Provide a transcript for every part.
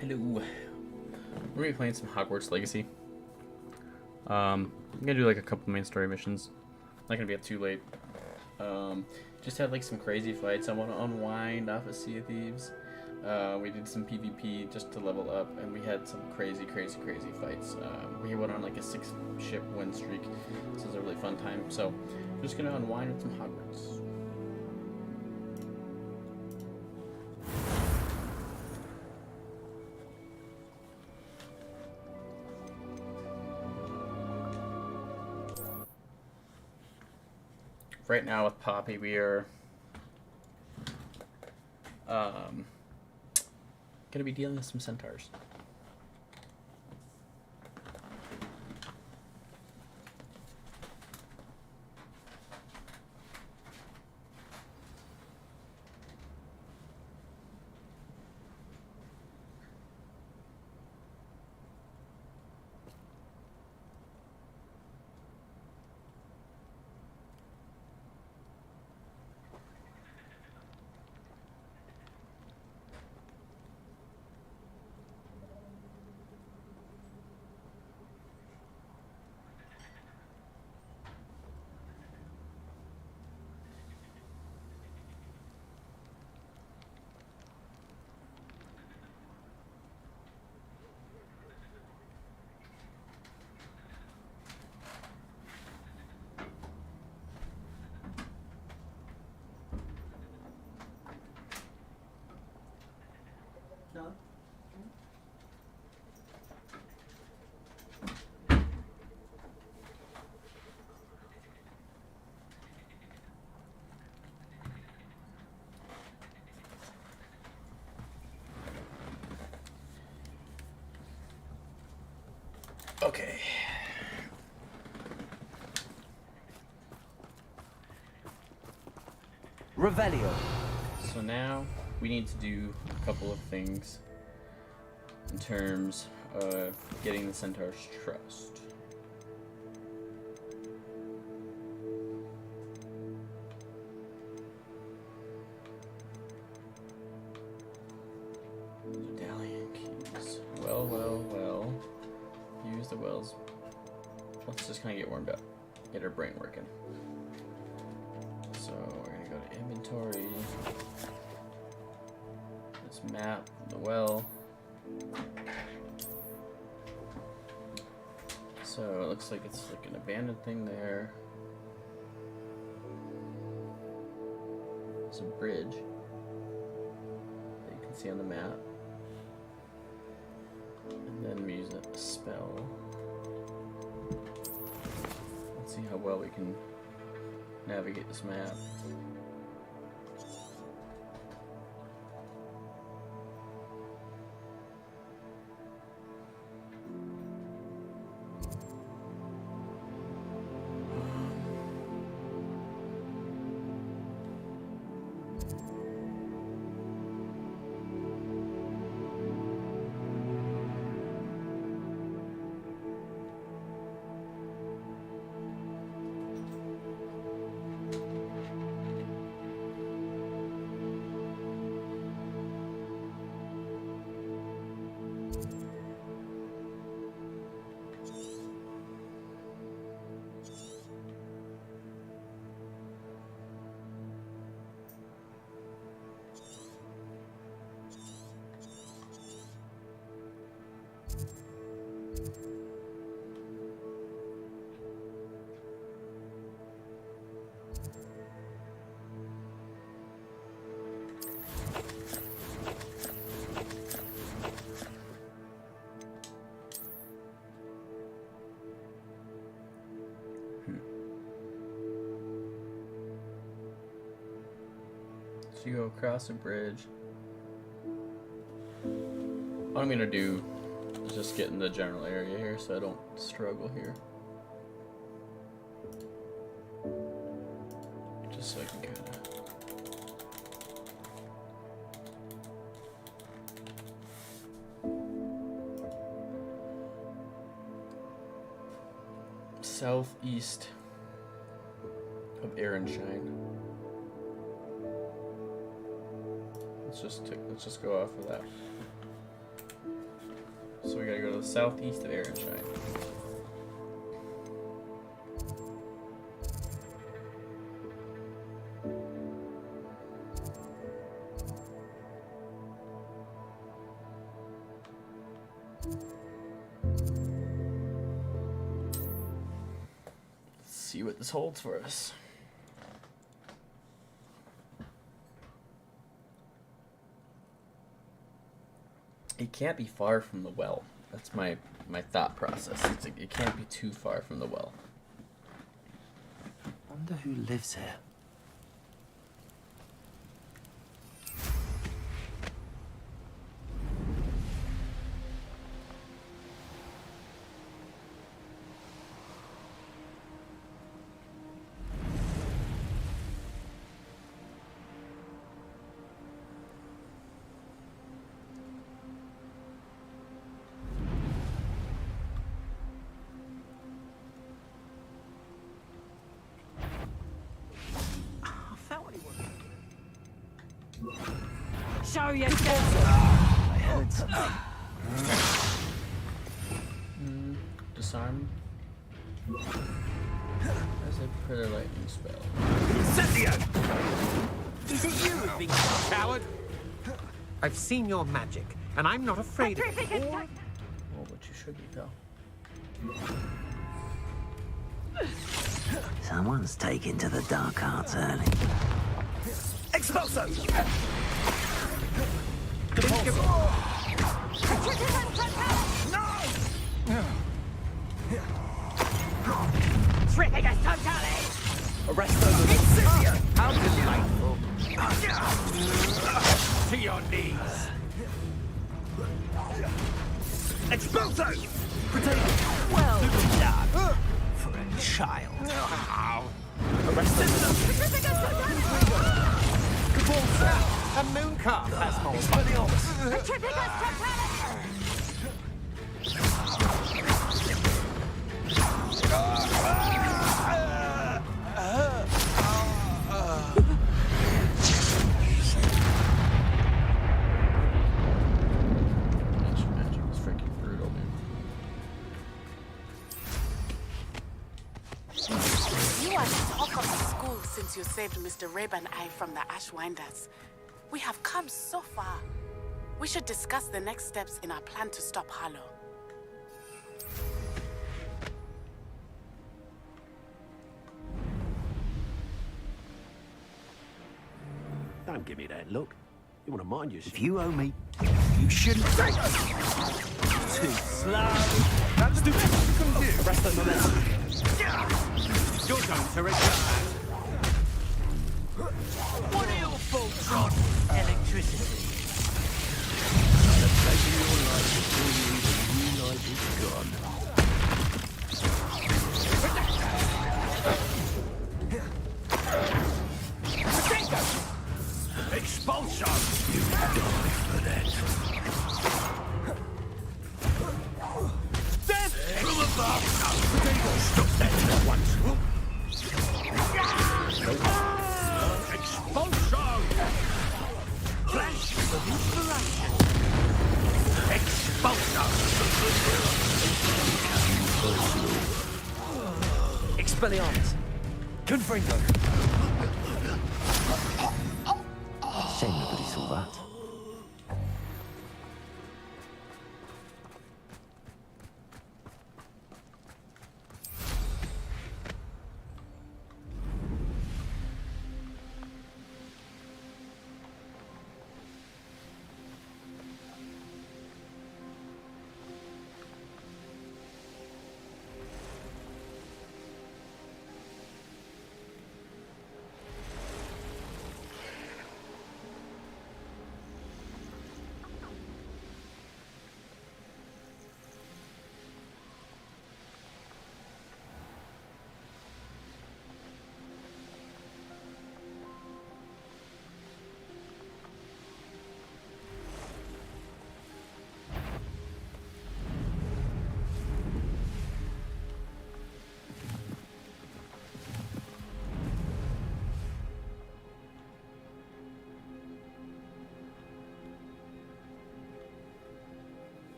Hello. We're gonna be playing some Hogwarts Legacy. I'm gonna do like a couple main story missions. Not gonna be up too late. Just had like some crazy fights. I want to unwind off of Sea of Thieves. We did some PvP just to level up, and we had some crazy fights. We went on like a 6-ship win streak. This was a really fun time. So I'm just gonna unwind with some Hogwarts. Right now with Poppy, we are going to be dealing with some centaurs. No. Okay. Revelio. So now we need to do a couple of things in terms of getting the centaur's trust. Medallion keys. Well. Use the wells. Let's just kind of get warmed up. Get our brain working. So we're going to go to inventory. This map, the well. So it looks like it's like an abandoned thing there. There's a bridge that you can see on the map. And then we use a spell. Let's see how well we can navigate this map. So you go across a bridge. What I'm gonna do is just get in the general area here so I don't struggle here. Just so I can kinda southeast of Aaronshine. Let's just go off of that. go southeast of Ehrenstein. Let's see what this holds for us. It can't be far from the well. That's my thought process. It can't be too far from the well. Wonder who lives here. Show yourself! I heard something. Disarm. As a predator lightning spell. Incendio! Is it you, big coward? I've seen your magic, and I'm not afraid of it. Well, but you should be, pal. Someone's taken to the dark arts early. Expulso! Tripping us totally! Arrest those. Incendio! How delightful. To your knees. Expulso! Potato! Well done. For a child. Arrest those. A moon calf has more fun. tripping us totally! Magic is freaking brutal, man. You are the talk of the school since you saved Mr. Rabe and I from the Ashwinders. We have come so far. We should discuss the next steps in our plan to stop Harlow. Don't give me that look. You want to mind yourself. If you owe me, you shouldn't take us. Too slow. That's stupid. You couldn't do. Arrest those. You're going to return. What are your faults on electricity? Taking your life before you even realise it's gone. Expulsion! You die for that. Death from above! Stop that at once! Expulsion! Flash of inspiration! Expulsion! Expelliarmus. Confringo. Shame nobody saw that.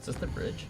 Is this the bridge?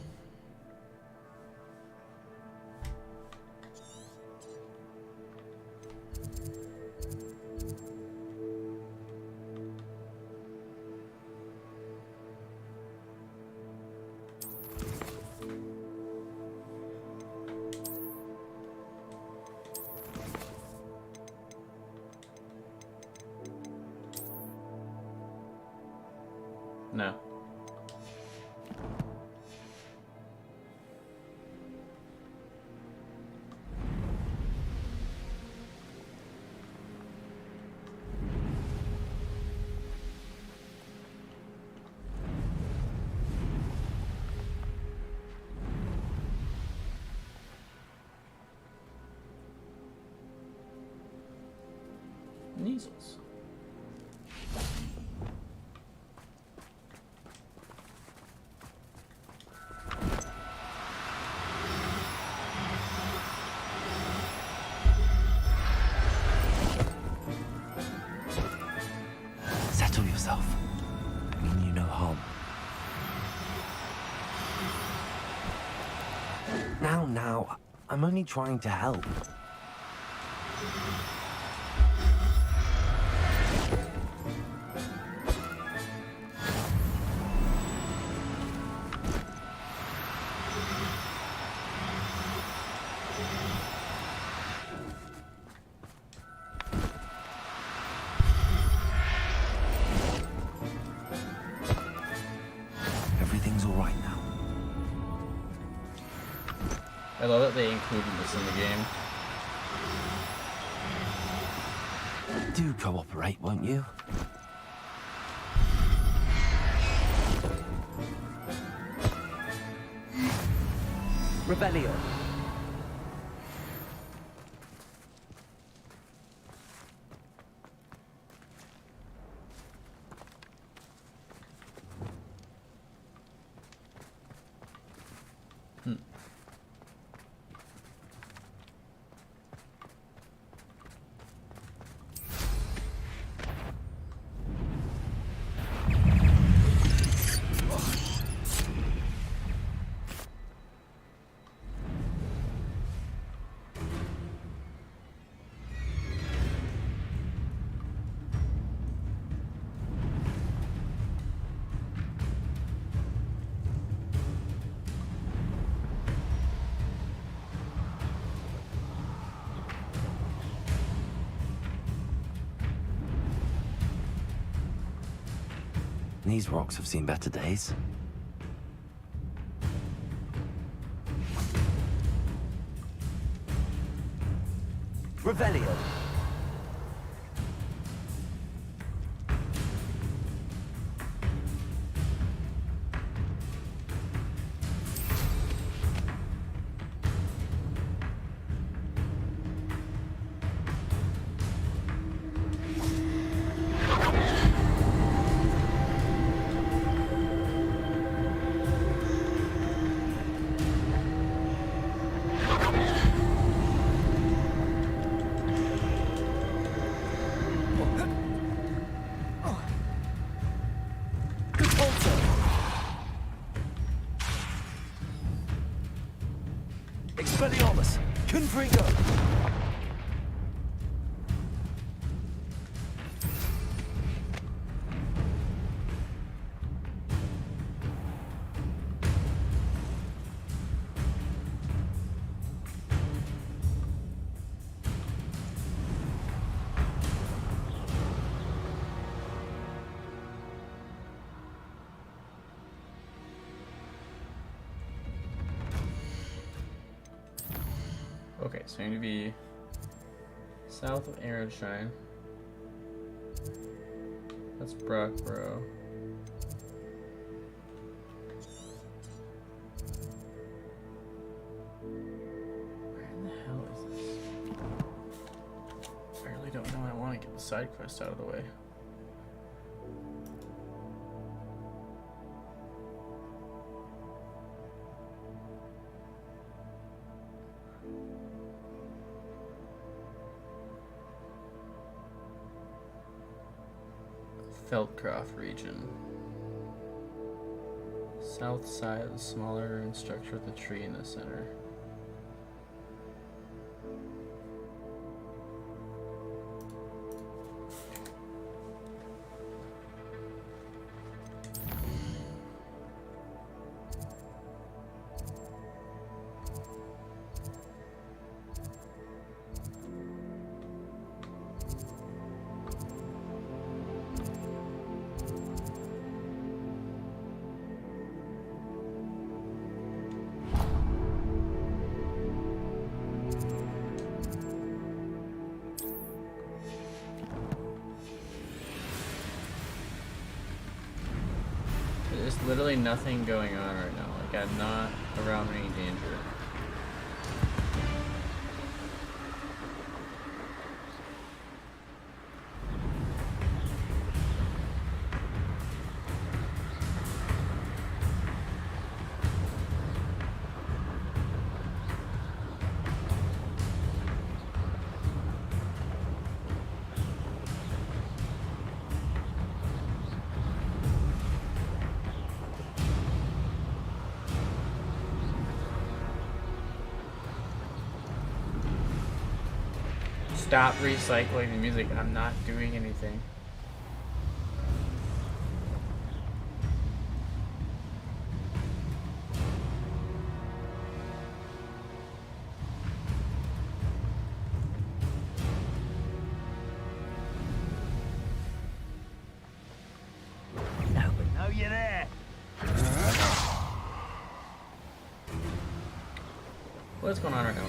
weasels. Settle yourself. I mean you no harm. Now, I'm only trying to help. Everything's all right now. I love that they included this in the game. Do cooperate, won't you? Rebellion. These rocks have seen better days. Rebellion. Expelliarmus! Confringo! Okay, so I'm going to be south of Arrowshine. That's Brockborough. Where in the hell is this? I really don't know. I want to get the side quest out of the way. Feldcroft region. South side of the smaller structure with a tree in the center. There's literally nothing going on right now. Like, I'm not around any danger. Stop recycling the music. I'm not doing anything. No, but no, you're there. What's going on right now?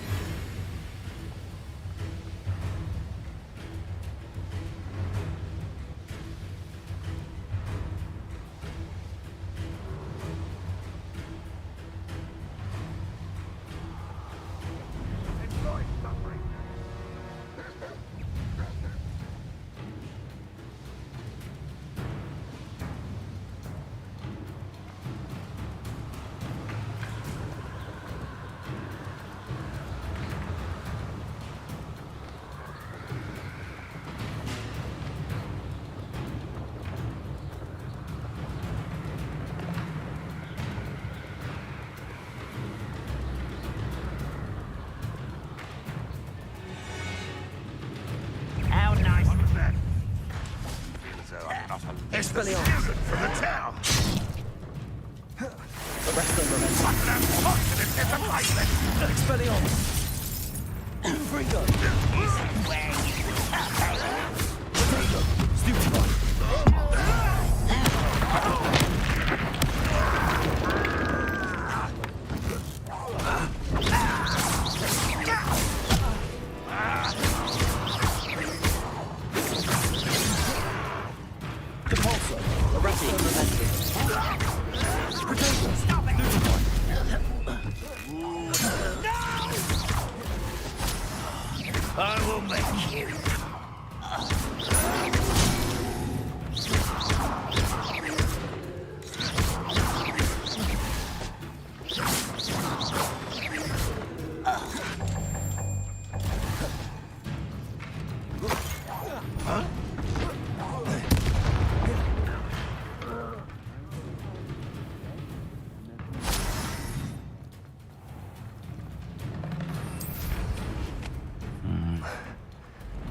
How nice. Expelliarmus! From the town. The rest of them Expelliarmus! Freedom! Where you Stupid one! I will make you.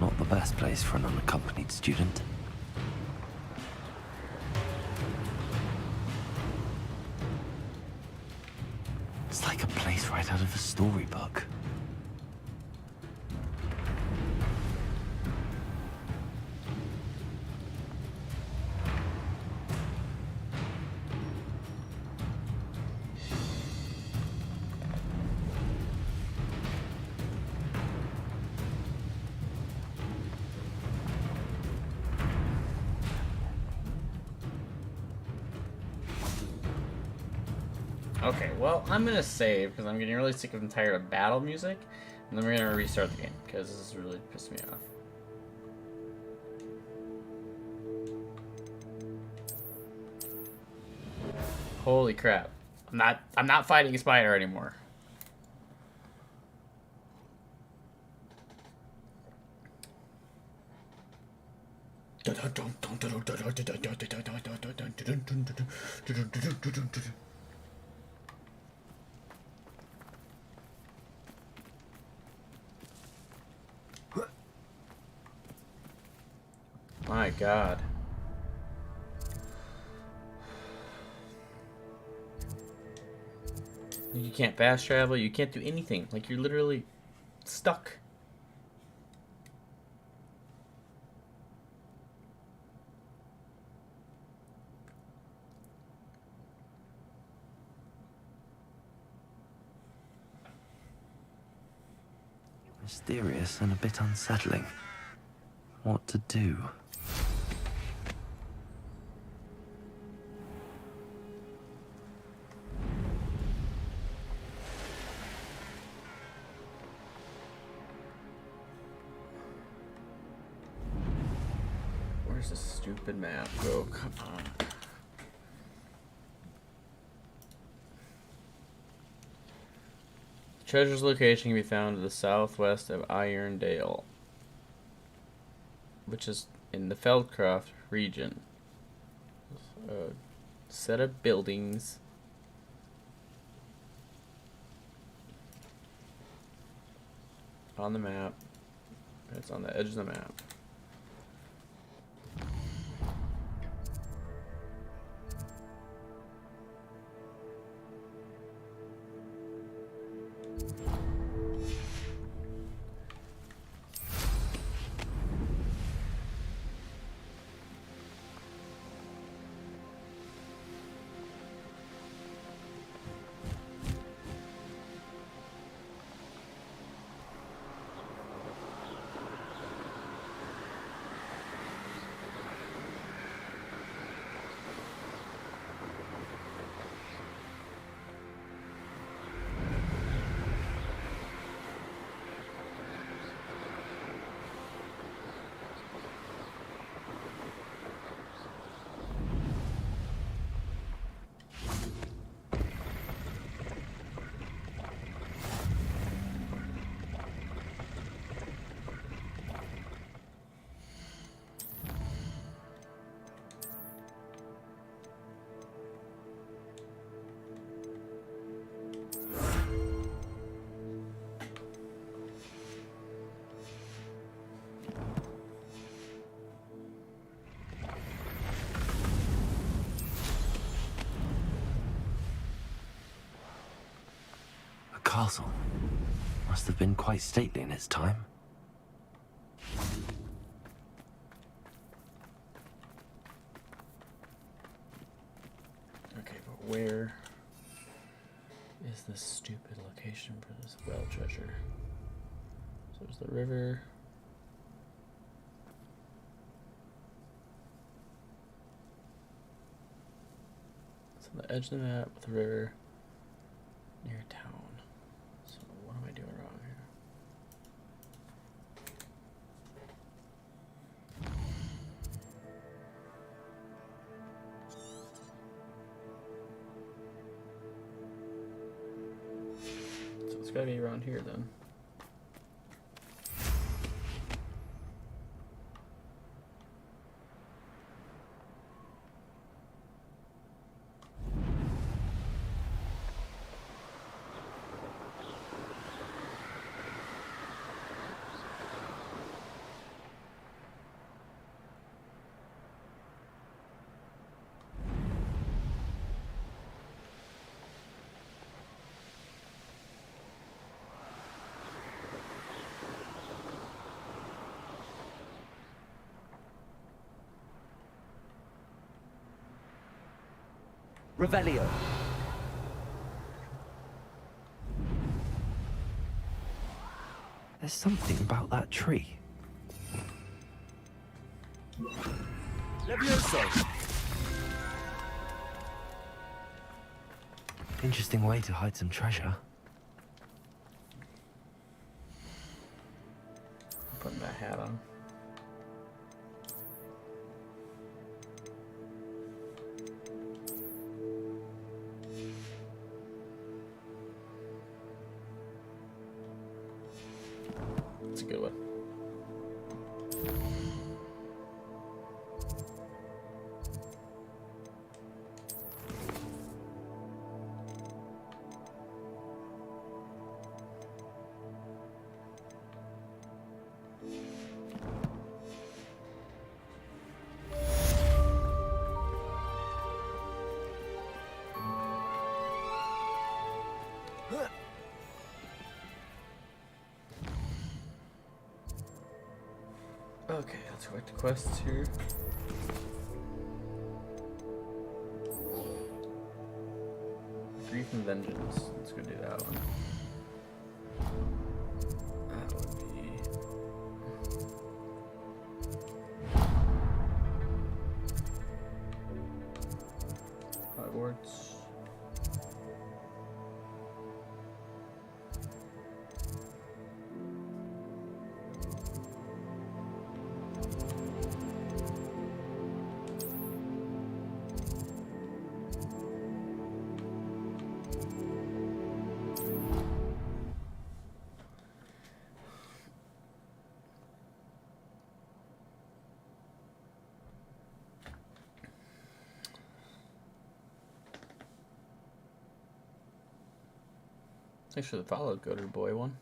Not the best place for an unaccompanied student. It's like a place right out of a storybook. Okay, well, I'm gonna save because I'm getting really sick and tired of battle music, and then we're gonna restart the game because this is really pissed me off. Holy crap! I'm not fighting a spider anymore. My God. You can't fast travel, you can't do anything. Like, you're literally stuck. Mysterious and a bit unsettling. What to do? Where's this stupid map? Oh, come on. The treasure's location can be found to the southwest of Irondale, which is in the Feldcroft region. A set of buildings. On the map. It's on the edge of the map. A castle. Must have been quite stately in its time. Okay, but where is the stupid location for this well treasure? So there's the river. It's on the edge of the map with the river near town. So what am I doing wrong here? So it's gotta be around here then. Revelio. There's something about that tree. Levioso! Interesting way to hide some treasure. Putting that hat on. It's a good one. Okay, let's go back to quests here. Grief and Vengeance. Let's go do that one. That would be Hogwarts. Thanks for the follow, Goater Boy one.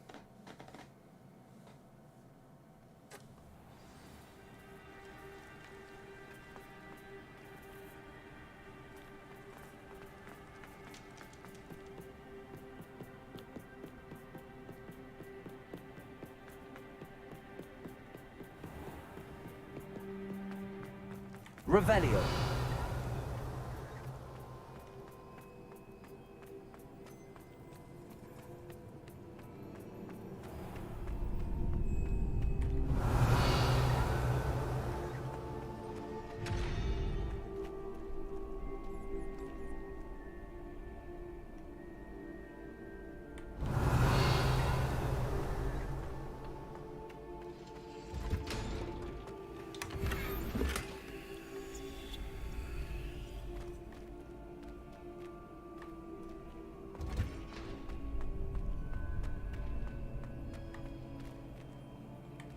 Revelio.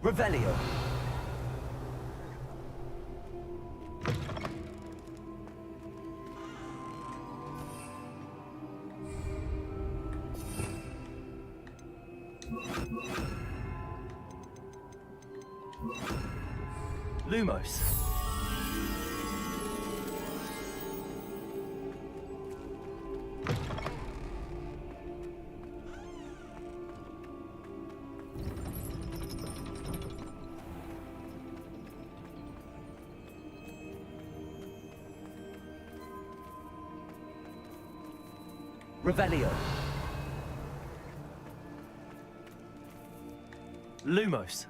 Revelio. Lumos. Revelio. Lumos.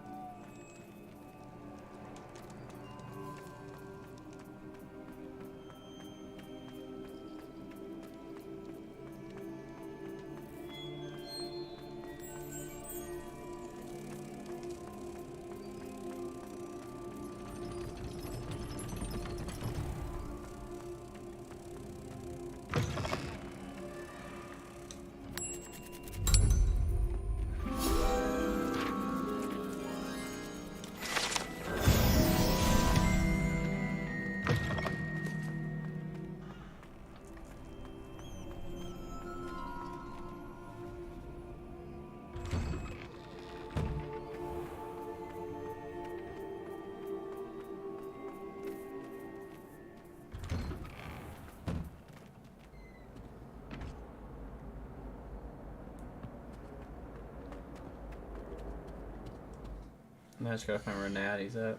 Now I just gotta find where Natty's at.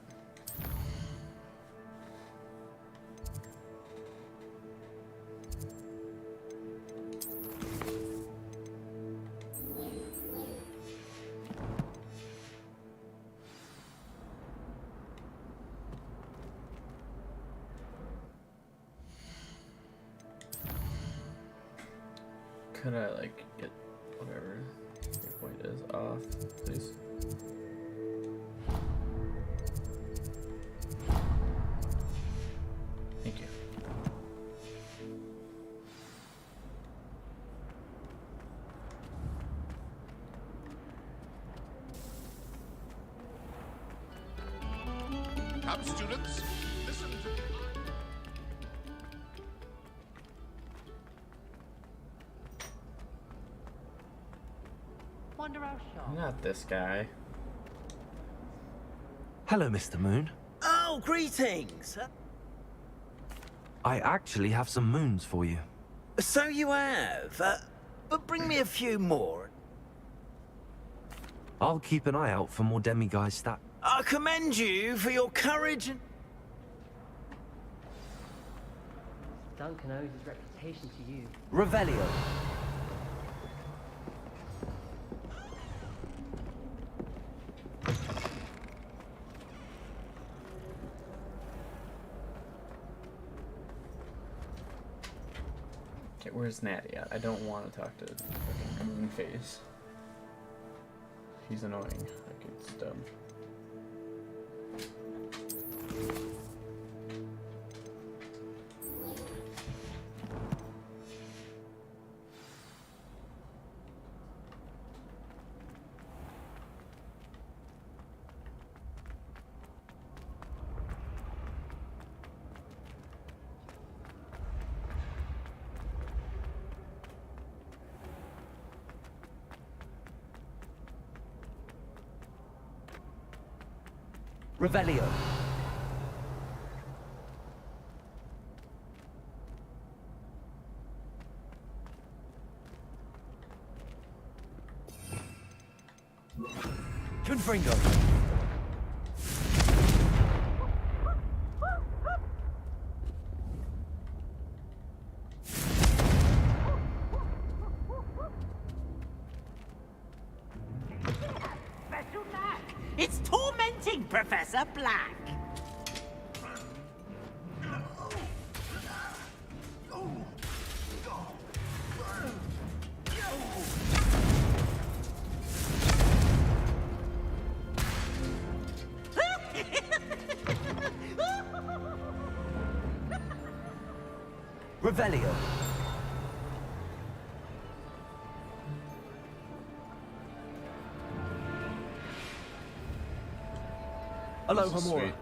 Could I like get whatever your point is off, please? Thank you. Come, students, listen to me. Wonder how sharp. Not this guy. Hello, Mr. Moon. Oh, greetings! I actually have some moons for you. So you have, but bring me a few more. I'll keep an eye out for more demiguise stat. I commend you for your courage and... Duncan owes his reputation to you. Revelio. Okay, where's Natty at? I don't want to talk to fucking Moonface. He's annoying. Like, it's dumb. Revelio. Confringo. It's tormenting, Professor Black. Revelio. Aloha This is Mora. sweet.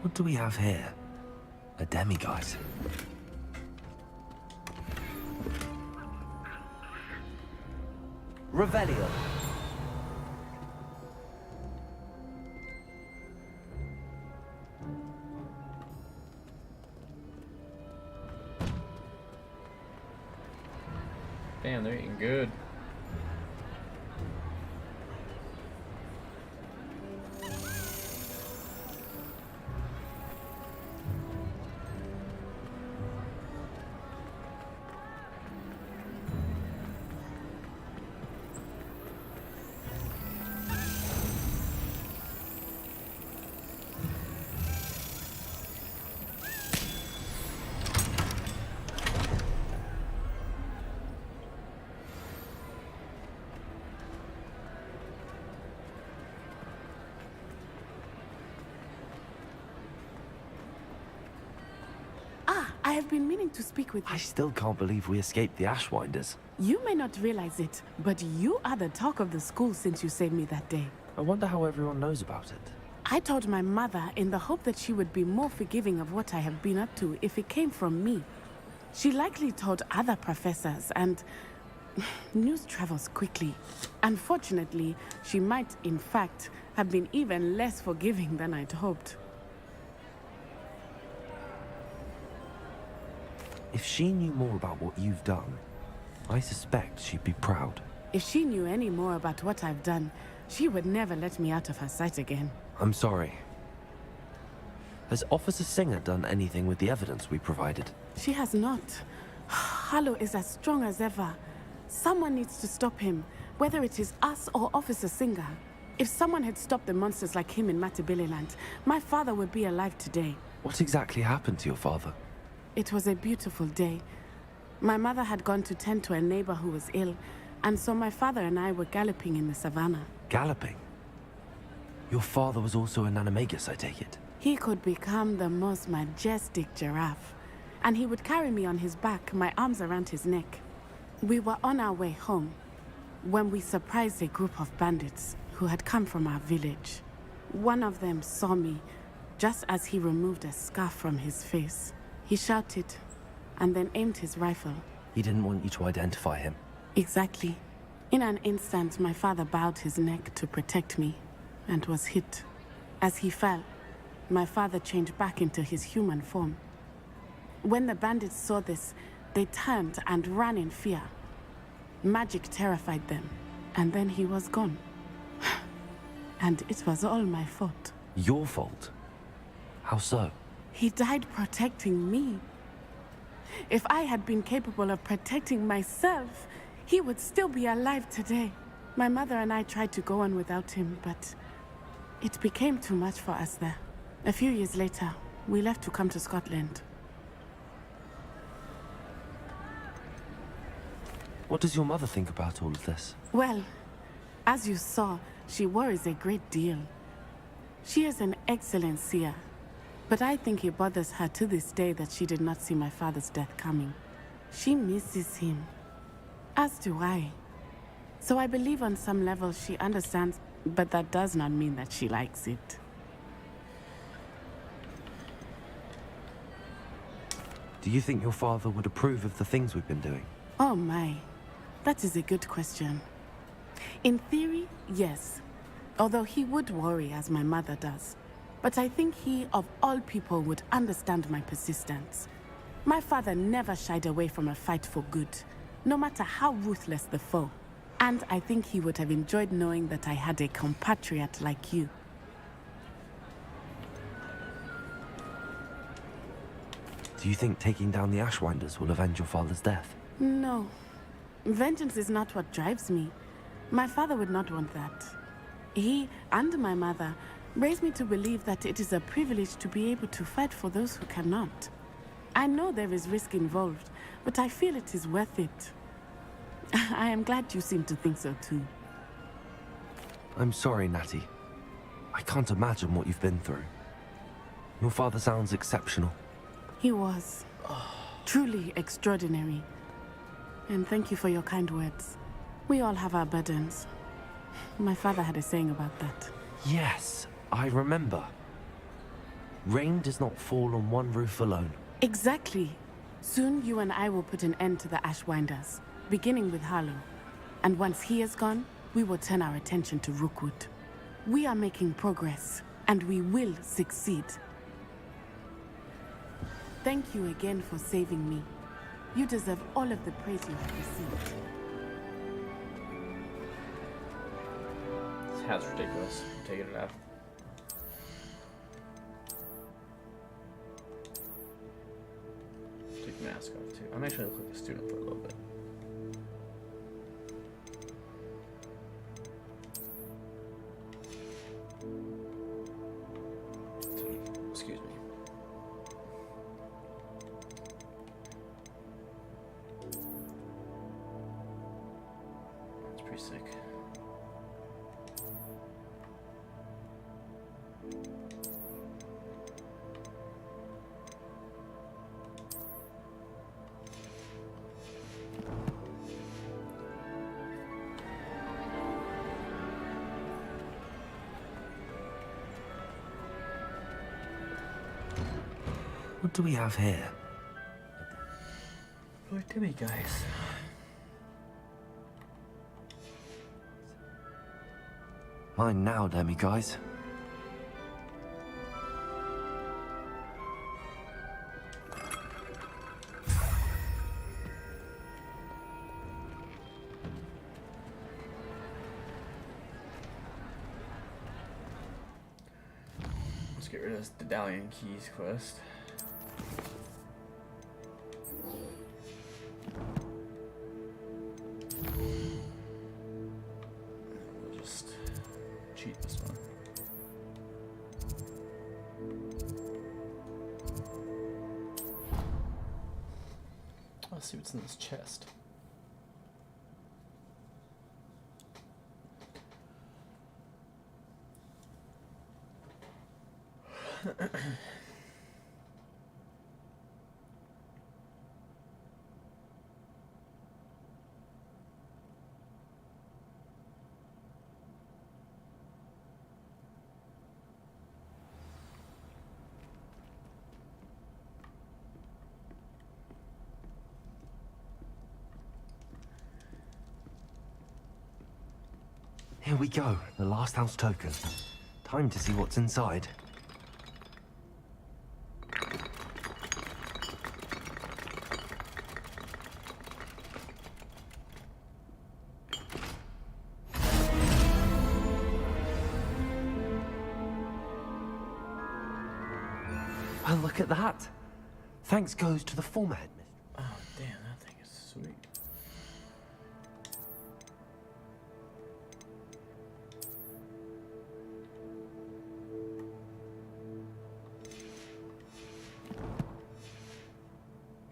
What do we have here? A demiguise. Revelio. Damn, they're eating good. I have been meaning to speak with you. I still can't believe we escaped the Ashwinders. You may not realize it, but you are the talk of the school since you saved me that day. I wonder how everyone knows about it. I told my mother in the hope that she would be more forgiving of what I have been up to if it came from me. She likely told other professors, and news travels quickly. Unfortunately, she might, in fact, have been even less forgiving than I'd hoped. If she knew more about what you've done, I suspect she'd be proud. If she knew any more about what I've done, she would never let me out of her sight again. I'm sorry. Has Officer Singer done anything with the evidence we provided? She has not. Harlow is as strong as ever. Someone needs to stop him, whether it is us or Officer Singer. If someone had stopped the monsters like him in Matabeleland, my father would be alive today. What exactly happened to your father? It was a beautiful day. My mother had gone to tend to a neighbor who was ill, and so my father and I were galloping in the savannah. Galloping? Your father was also an animagus, I take it? He could become the most majestic giraffe, and he would carry me on his back, my arms around his neck. We were on our way home when we surprised a group of bandits who had come from our village. One of them saw me just as he removed a scarf from his face. He shouted and then aimed his rifle. He didn't want you to identify him. Exactly. In an instant, my father bowed his neck to protect me and was hit. As he fell, my father changed back into his human form. When the bandits saw this, they turned and ran in fear. Magic terrified them, and then he was gone. And it was all my fault. Your fault? How so? He died protecting me. If I had been capable of protecting myself, he would still be alive today. My mother and I tried to go on without him, but it became too much for us there. A few years later, we left to come to Scotland. What does your mother think about all of this? Well, as you saw, she worries a great deal. She is an excellent seer, but I think it bothers her to this day that she did not see my father's death coming. She misses him, as do I. So I believe on some level she understands, but that does not mean that she likes it. Do you think your father would approve of the things we've been doing? Oh my, that is a good question. In theory, yes. Although he would worry as my mother does. But I think he, of all people, would understand my persistence. My father never shied away from a fight for good, no matter how ruthless the foe. And I think he would have enjoyed knowing that I had a compatriot like you. Do you think taking down the Ashwinders will avenge your father's death? No. Vengeance is not what drives me. My father would not want that. He and my mother raised me to believe that it is a privilege to be able to fight for those who cannot. I know there is risk involved, but I feel it is worth it. I am glad you seem to think so too. I'm sorry, Natty. I can't imagine what you've been through. Your father sounds exceptional. He was. Truly extraordinary. And thank you for your kind words. We all have our burdens. My father had a saying about that. Yes, I remember. Rain does not fall on one roof alone. Exactly. Soon you and I will put an end to the Ashwinders, beginning with Harlow. And once he is gone, we will turn our attention to Rookwood. We are making progress, and we will succeed. Thank you again for saving me. You deserve all of the praise you have received. This hat's ridiculous. I'm taking it off. Take the mask off too. I'm actually looking like a student for a little bit. Excuse me. That's pretty sick. What do we have here? What do we, guys? Mine now, Demi, guys. Let's get rid of this Dedalian Keys quest. We'll just cheat this one. Let's see what's in this chest. Here we go, the last house token. Time to see what's inside. Well, look at that. Thanks goes to the former headmistress. Oh, damn, that thing is sweet.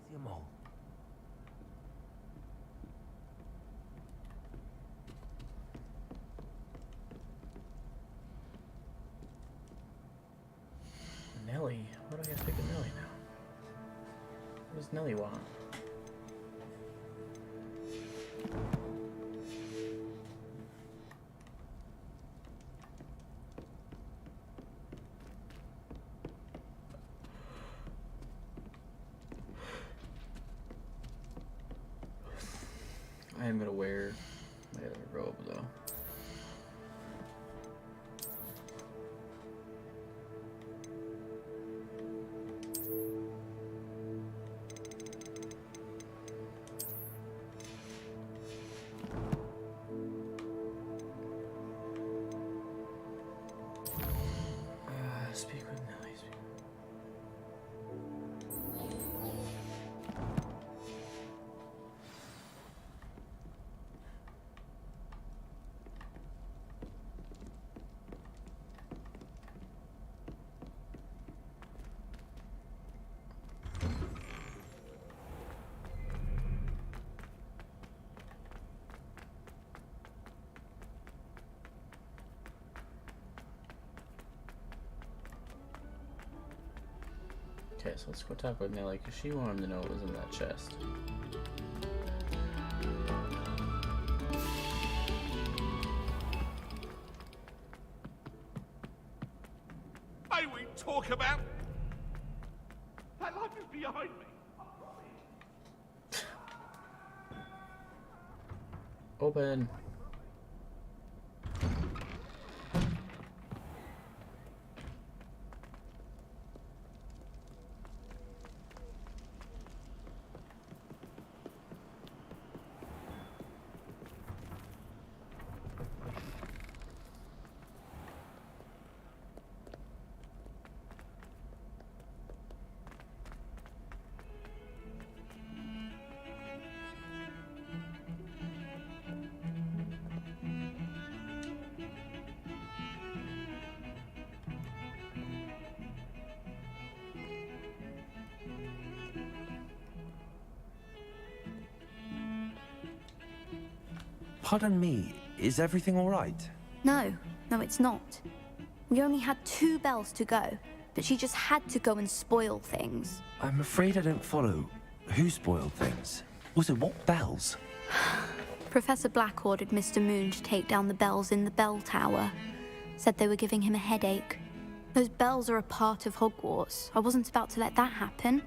See 'em all. Nelly? What do I gotta pick a Nelly now? What does Nelly want? I am gonna wear my other robe though. Okay, so let's go talk with Nelly, because she wanted to know what was in that chest. May we talk about... That life is behind me. Open. Pardon me, is everything all right? No, it's not. We only had 2 bells to go, but she just had to go and spoil things. I'm afraid I don't follow. Who spoiled things? Also, what bells? Professor Black ordered Mr. Moon to take down the bells in the bell tower. Said they were giving him a headache. Those bells are a part of Hogwarts. I wasn't about to let that happen.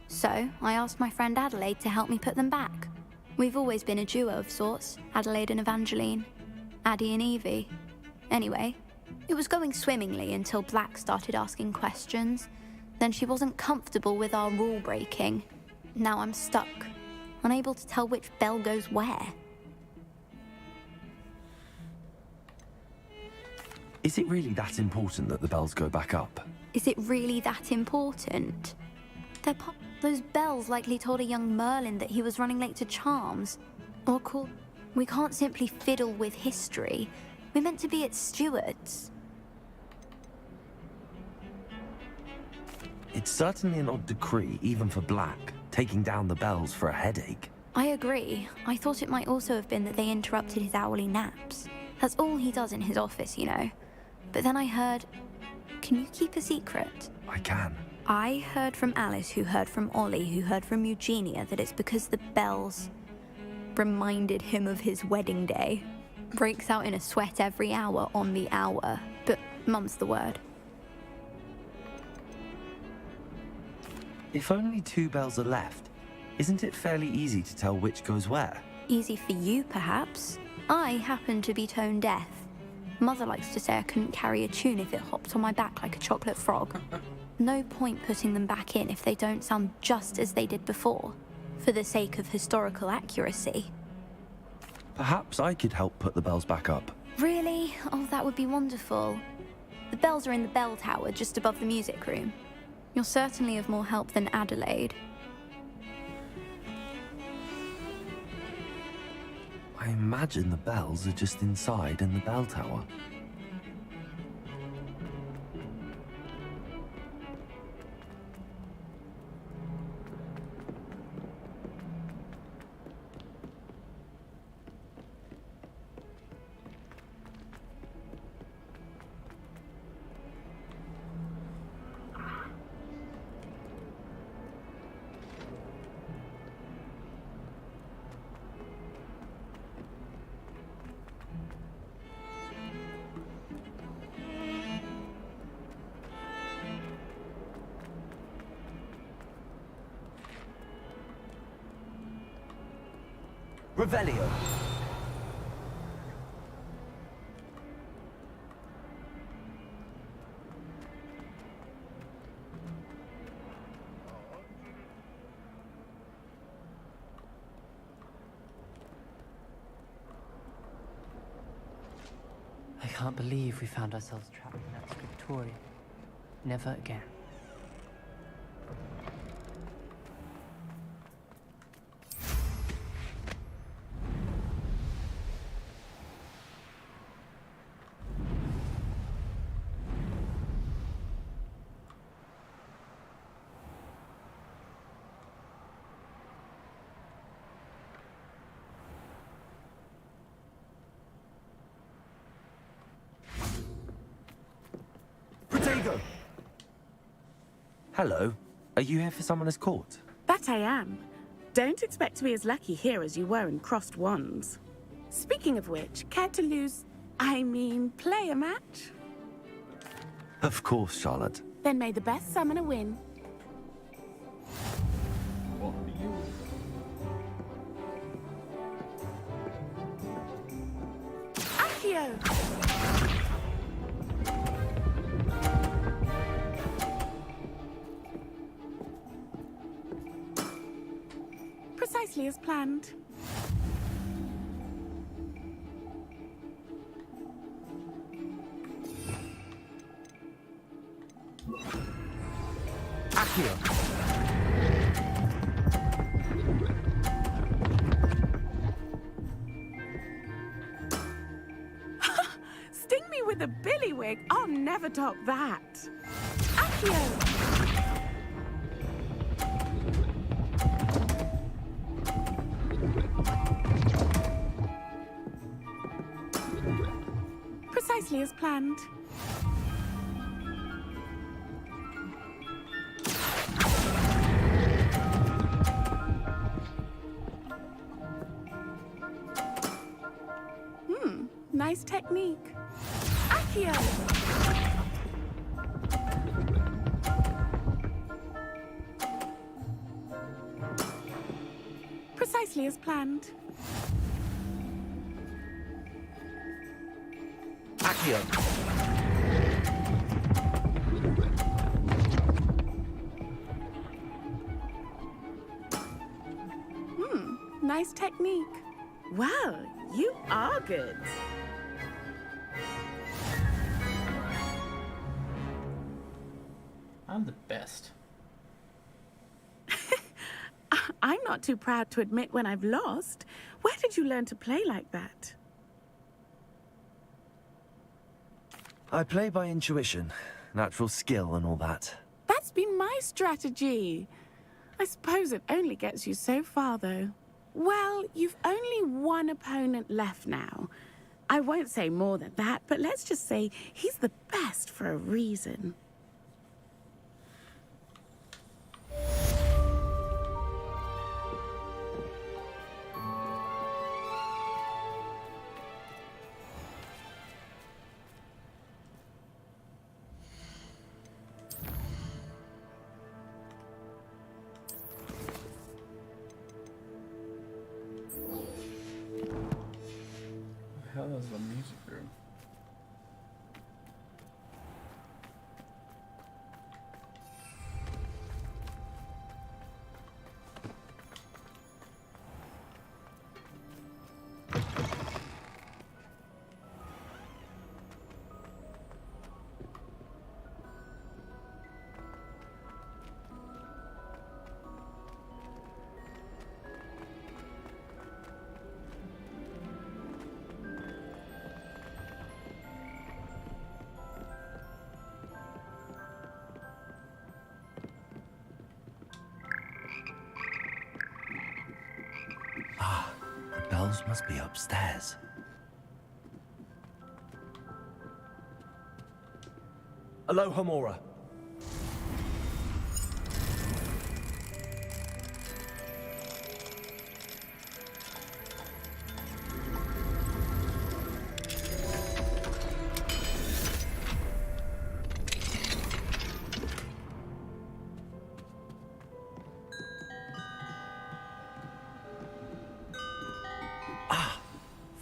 So, I asked my friend Adelaide to help me put them back. We've always been a duo of sorts, Adelaide and Evangeline. Addie and Evie. Anyway, it was going swimmingly until Black started asking questions. Then she wasn't comfortable with our rule breaking. Now I'm stuck, unable to tell which bell goes where. Is it really that important that the bells go back up? Is it really that important? Those bells likely told a young Merlin that he was running late to Charms. Or call... We can't simply fiddle with history. We're meant to be its stewards. It's certainly an odd decree, even for Black, taking down the bells for a headache. I agree. I thought it might also have been that they interrupted his hourly naps. That's all he does in his office, you know. But then I heard... Can you keep a secret? I can. I heard from Alice, who heard from Ollie, who heard from Eugenia, that it's because the bells reminded him of his wedding day. Breaks out in a sweat every hour on the hour, but mum's the word. If only 2 bells are left, isn't it fairly easy to tell which goes where? Easy for you, perhaps. I happen to be tone deaf. Mother likes to say I couldn't carry a tune if it hopped on my back like a chocolate frog. No point putting them back in if they don't sound just as they did before, for the sake of historical accuracy. Perhaps I could help put the bells back up. Really? Oh, that would be wonderful. The bells are in the bell tower just above the music room. You're certainly of more help than Adelaide. I imagine the bells are just inside in the bell tower. Revelio. I can't believe we found ourselves trapped in that scriptorium. Never again. Hello. Are you here for Summoner's Court? That I am. Don't expect to be as lucky here as you were in Crossed Wands. Speaking of which, care to play a match? Of course, Charlotte. Then may the best summoner win. What are you? Accio! Precisely as planned. Accio. Sting me with a billywig. I'll never top that. Accio! Precisely as planned. Nice technique. Accio! Precisely as planned. Accio. Nice technique. Well, you are good. I'm the best. I'm not too proud to admit when I've lost. Where did you learn to play like that? I play by intuition, natural skill and all that. That's been my strategy. I suppose it only gets you so far, though. Well, you've only one opponent left now. I won't say more than that, but let's just say he's the best for a reason. How is the music room? The bells must be upstairs. Aloha Mora.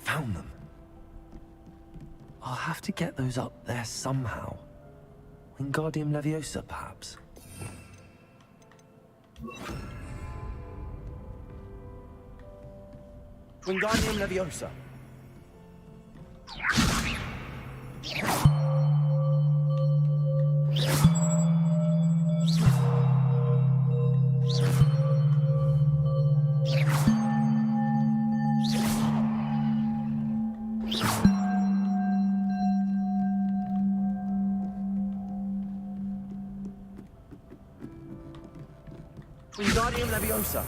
Found them. I'll have to get those up there somehow. Wingardium Leviosa, perhaps. Wingardium Leviosa. Wingardium Leviosa.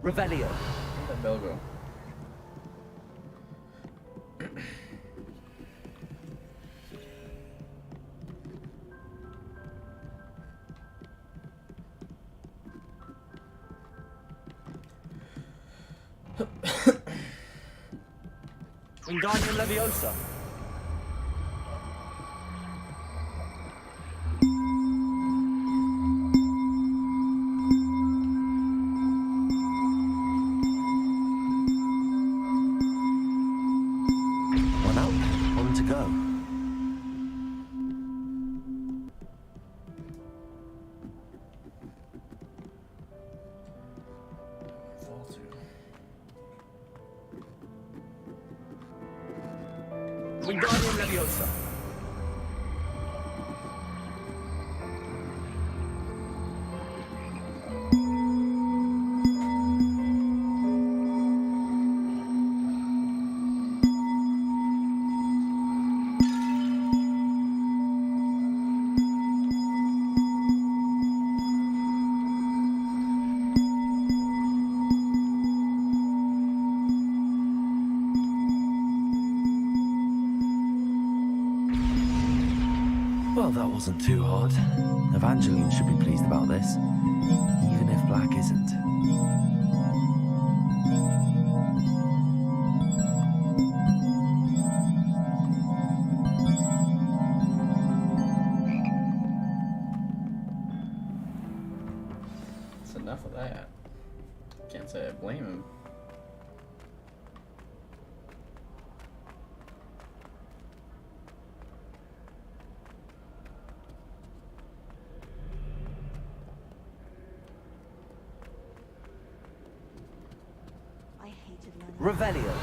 Revelio. Where'd that bell go? Wingardium Leviosa. One up, one to go. Fall to. Wingardium Leviosa. Well, that wasn't too hard. Evangeline should be pleased about this, even if Black isn't. That's enough of that. Can't say I blame him. I hated learning. Revelio.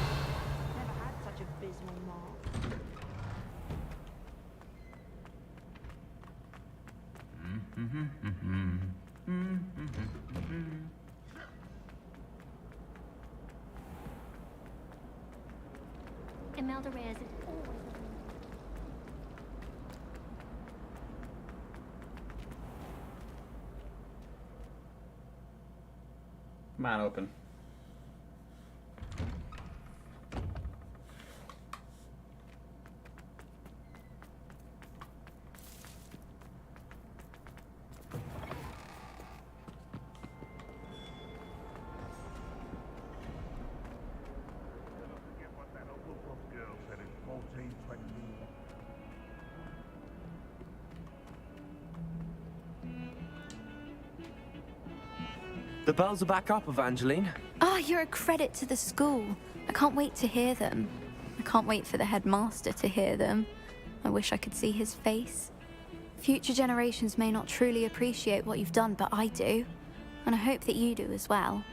Never had such abysmal mark. Imelda Reyes is always Come on, open. Forget what that old girl said in 1420. The bells are back up, Evangeline. Oh, you're a credit to the school. I can't wait to hear them. I can't wait for the headmaster to hear them. I wish I could see his face. Future generations may not truly appreciate what you've done, but I do. And I hope that you do as well.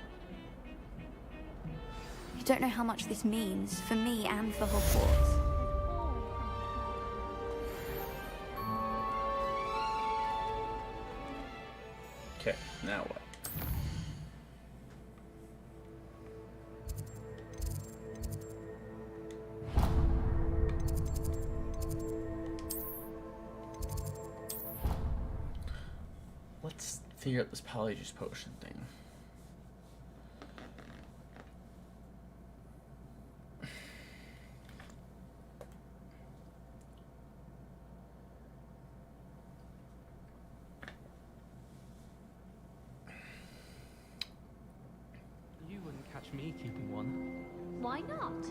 You don't know how much this means for me and for Hogwarts. Okay, now what? Let's figure out this polyjuice potion thing. You wouldn't catch me keeping one. Why not?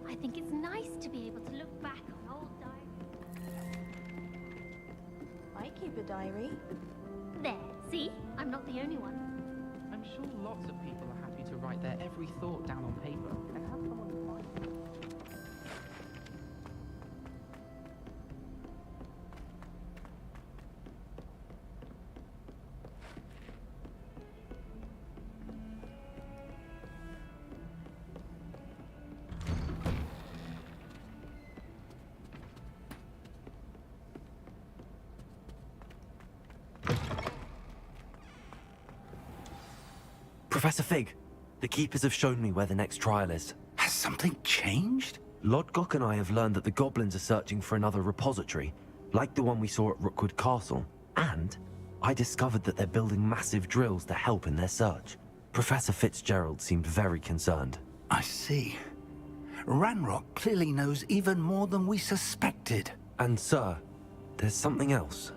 I think it's nice to be able to look back on old diaries. I keep a diary. There, see? I'm not the only one. I'm sure lots of people are happy to write their every thought down on paper and have someone find it. Professor Fig, the Keepers have shown me where the next trial is. Has something changed? Lodgok and I have learned that the goblins are searching for another repository, like the one we saw at Rookwood Castle. And I discovered that they're building massive drills to help in their search. Professor Fitzgerald seemed very concerned. I see. Ranrock clearly knows even more than we suspected. And, sir, there's something else.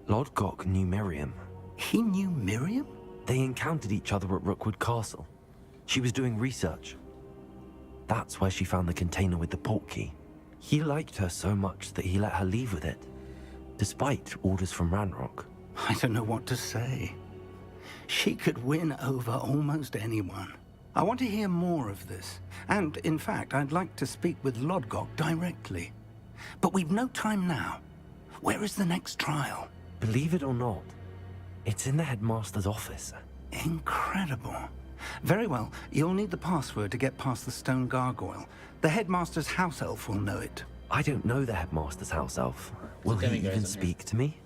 Lodgok knew Miriam. He knew Miriam? They encountered each other at Rookwood Castle. She was doing research. That's where she found the container with the portkey. He liked her so much that he let her leave with it, despite orders from Ranrock. I don't know what to say. She could win over almost anyone. I want to hear more of this. And, in fact, I'd like to speak with Lodgok directly. But we've no time now. Where is the next trial? Believe it or not, it's in the headmaster's office. Incredible. Very well. You'll need the password to get past the stone gargoyle. The headmaster's house elf will know it. I don't know the headmaster's house elf. Will he even speak to me?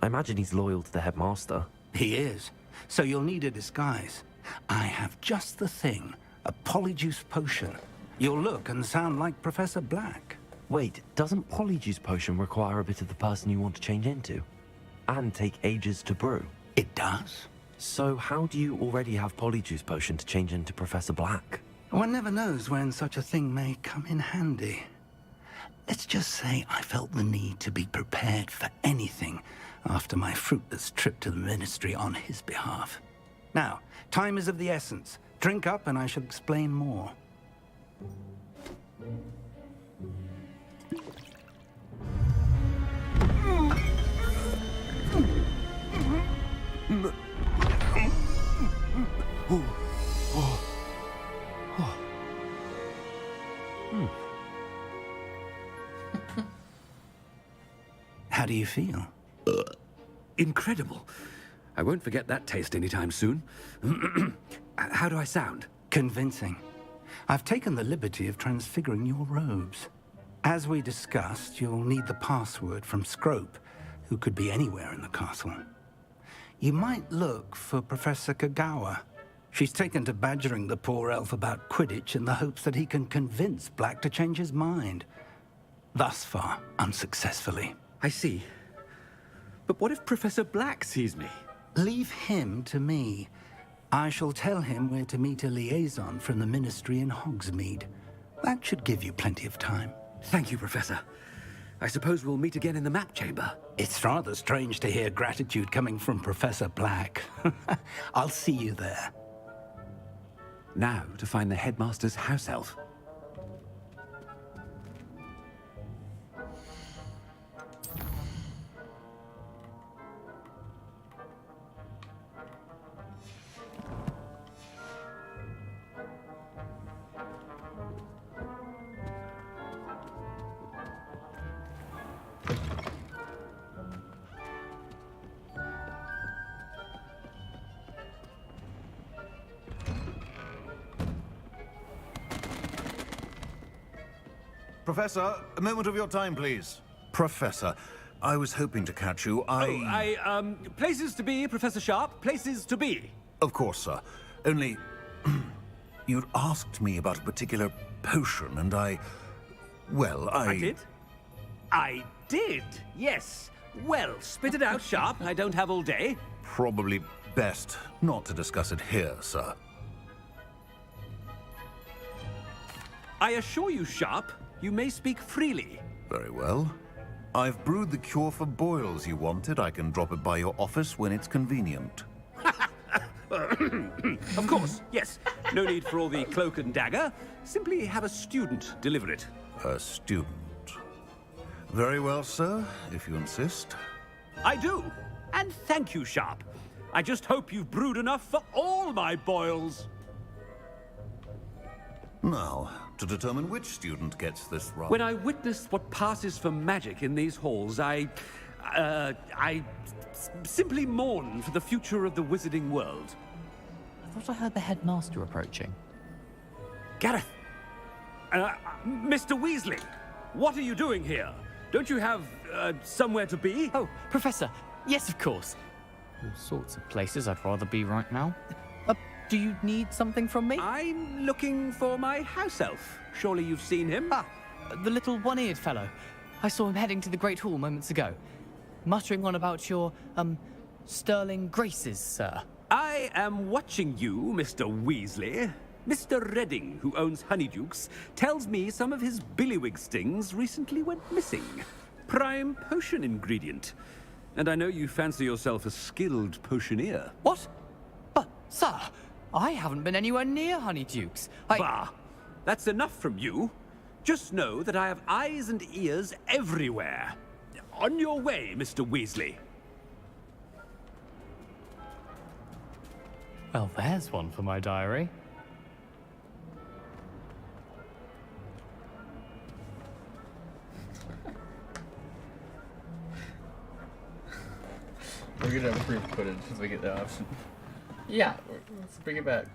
I imagine he's loyal to the headmaster. He is. So you'll need a disguise. I have just the thing. A polyjuice potion. You'll look and sound like Professor Black. Wait, doesn't polyjuice potion require a bit of the person you want to change into? And take ages to brew? It does. So how do you already have polyjuice potion to change into Professor Black? One never knows when such a thing may come in handy. Let's just say I felt the need to be prepared for anything after my fruitless trip to the Ministry on his behalf. Now, time is of the essence. Drink up and I shall explain more. How do you feel? Incredible. I won't forget that taste anytime soon. How do I sound? Convincing. I've taken the liberty of transfiguring your robes. As we discussed, you'll need the password from Scrope, who could be anywhere in the castle. You might look for Professor Kagawa. She's taken to badgering the poor elf about Quidditch in the hopes that he can convince Black to change his mind. Thus far, unsuccessfully. I see. But what if Professor Black sees me? Leave him to me. I shall tell him where to meet a liaison from the Ministry in Hogsmeade. That should give you plenty of time. Thank you, Professor. I suppose we'll meet again in the map chamber. It's rather strange to hear gratitude coming from Professor Black. I'll see you there. Now to find the headmaster's house elf. Professor, a moment of your time, please. Professor, I was hoping to catch you. Places to be, Professor Sharp. Places to be. Of course, sir. Only, you'd asked me about a particular potion, and I did? I did, yes. Well, spit it out, Sharp. I don't have all day. Probably best not to discuss it here, sir. I assure you, Sharp, you may speak freely. Very well. I've brewed the cure for boils you wanted. I can drop it by your office when it's convenient. Of course, yes. No need for all the cloak and dagger. Simply have a student deliver it. A student. Very well, sir, if you insist. I do. And thank you, Sharp. I just hope you've brewed enough for all my boils. Now, to determine which student gets this right. When I witness what passes for magic in these halls, I simply mourn for the future of the wizarding world. I thought I heard the headmaster approaching. Gareth! Mr. Weasley, what are you doing here? Don't you have, somewhere to be? Oh, Professor, yes, of course. All sorts of places I'd rather be right now. Do you need something from me? I'm looking for my house elf. Surely you've seen him? Ah, the little one-eared fellow. I saw him heading to the Great Hall moments ago, muttering on about your, sterling graces, sir. I am watching you, Mr. Weasley. Mr. Redding, who owns Honeydukes, tells me some of his billywig stings recently went missing. Prime potion ingredient. And I know you fancy yourself a skilled potioneer. What? But, sir, I haven't been anywhere near Honeydukes. Bah! That's enough from you. Just know that I have eyes and ears everywhere. On your way, Mr. Weasley. Well, there's one for my diary. We're gonna improve footage as we get the option. Yeah, let's bring it back.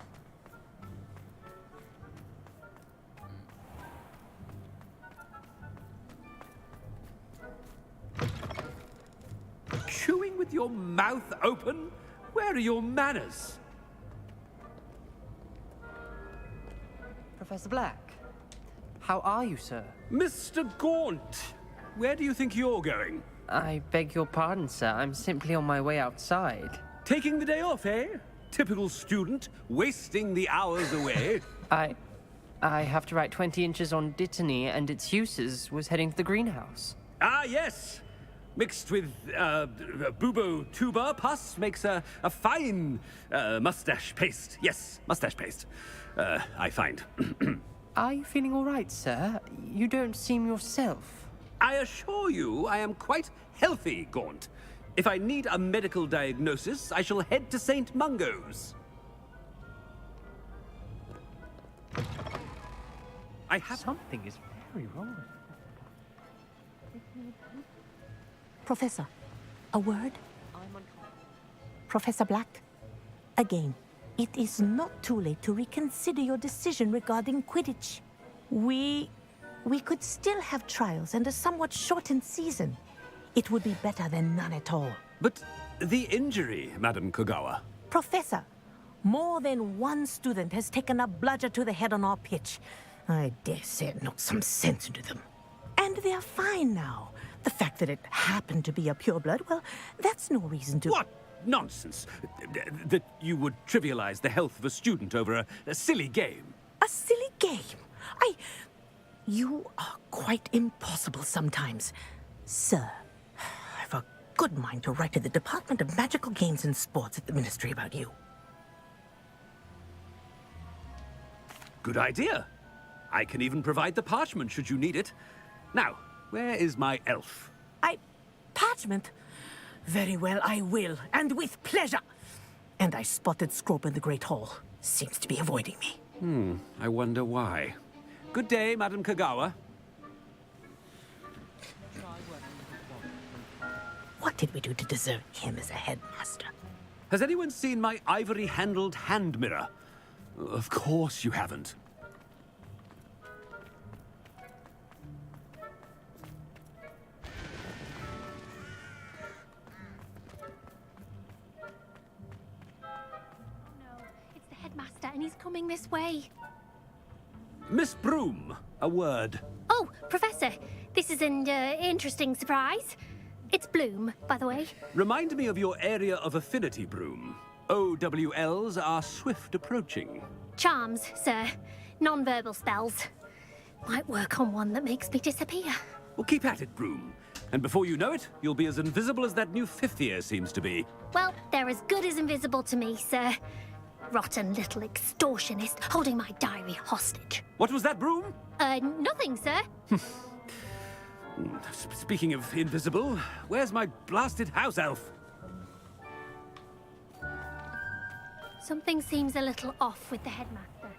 Chewing with your mouth open? Where are your manners? Professor Black, how are you, sir? Mr. Gaunt, where do you think you're going? I beg your pardon, sir. I'm simply on my way outside. Taking the day off, eh? Typical student, wasting the hours away. I have to write 20 inches on Dittany and its uses. Was heading to the greenhouse. Ah, yes. Mixed with bubo tuber pus makes a fine mustache paste. Yes, mustache paste. I find. Are you feeling all right, sir? You don't seem yourself. I assure you I am quite healthy, Gaunt. If I need a medical diagnosis, I shall head to St. Mungo's. I have... Something is very wrong. Professor, a word? Professor Black, again, it is not too late to reconsider your decision regarding Quidditch. We could still have trials and a somewhat shortened season. It would be better than none at all. But the injury, Madam Kogawa. Professor, more than one student has taken a bludger to the head on our pitch. I dare say it knocked some sense into them. And they're fine now. The fact that it happened to be a pureblood, well, that's no reason to... What nonsense! That you would trivialize the health of a student over a silly game. A silly game? You are quite impossible sometimes. Sir, I've a good mind to write to the Department of Magical Games and Sports at the Ministry about you. Good idea. I can even provide the parchment should you need it. Now, where is my elf? Parchment? Very well, I will, and with pleasure. And I spotted Scrope in the Great Hall. Seems to be avoiding me. I wonder why. Good day, Madam Kogawa. What did we do to deserve him as a headmaster? Has anyone seen my ivory-handled hand mirror? Of course you haven't. Headmaster, and he's coming this way. Miss Broom, a word. Oh, Professor, this is an interesting surprise. It's Bloom, by the way. Remind me of your area of affinity, Broom. OWLs are swift approaching. Charms, sir. Non-verbal spells. Might work on one that makes me disappear. Well, keep at it, Broom. And before you know it, you'll be as invisible as that new fifth year seems to be. Well, they're as good as invisible to me, sir. Rotten little extortionist holding my diary hostage. What was that, Broom? Nothing, sir. Speaking of invisible, where's my blasted house elf? Something seems a little off with the headmaster.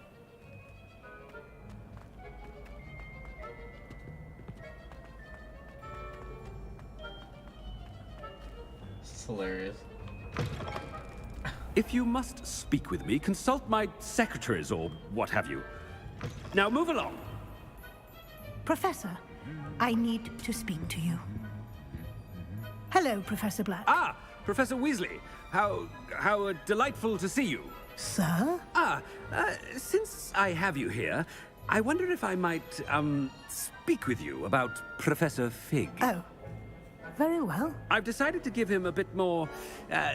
It's hilarious. If you must speak with me, consult my secretaries or what have you. Now move along. Professor, I need to speak to you. Hello, Professor Black. Ah, Professor Weasley. How delightful to see you. Sir? Since I have you here, I wonder if I might, speak with you about Professor Fig. Oh, very well. I've decided to give him a bit more,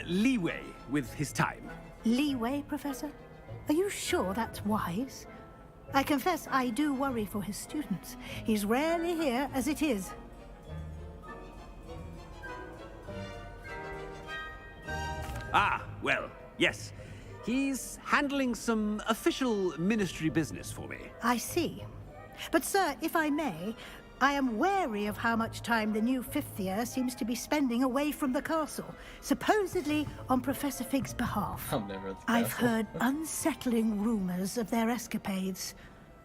leeway with his time. Leeway, Professor? Are you sure that's wise? I confess I do worry for his students. He's rarely here as it is. Ah, well, yes. He's handling some official ministry business for me. I see. But, sir, if I may, I am wary of how much time the new fifth year seems to be spending away from the castle, supposedly on Professor Fig's behalf. I'm never at the I've castle. heard unsettling rumors of their escapades.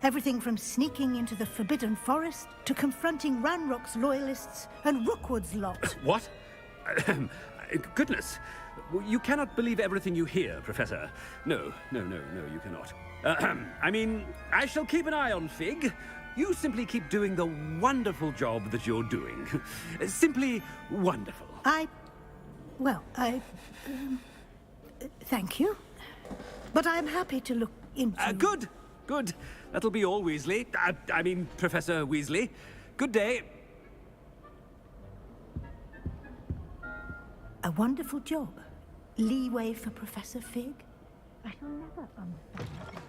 Everything from sneaking into the Forbidden Forest to confronting Ranrock's loyalists and Rookwood's lot. What? Goodness. You cannot believe everything you hear, Professor. No, you cannot. I mean, I shall keep an eye on Fig. You simply keep doing the wonderful job that you're doing. Simply wonderful. Thank you. But I'm happy to look into... Good. That'll be all, Weasley. I mean, Professor Weasley. Good day. A wonderful job. Leeway for Professor Fig? I shall never understand.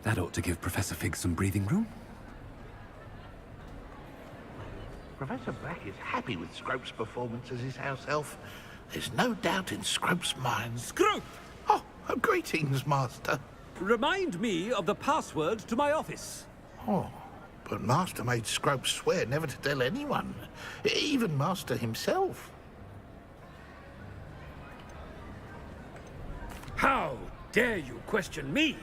That ought to give Professor Fig some breathing room. Professor Black is happy with Scrope's performance as his house elf. There's no doubt in Scrope's mind. Scrope! Oh, greetings, Master. Remind me of the password to my office. Oh, but Master made Scrope swear never to tell anyone, even Master himself. How dare you question me?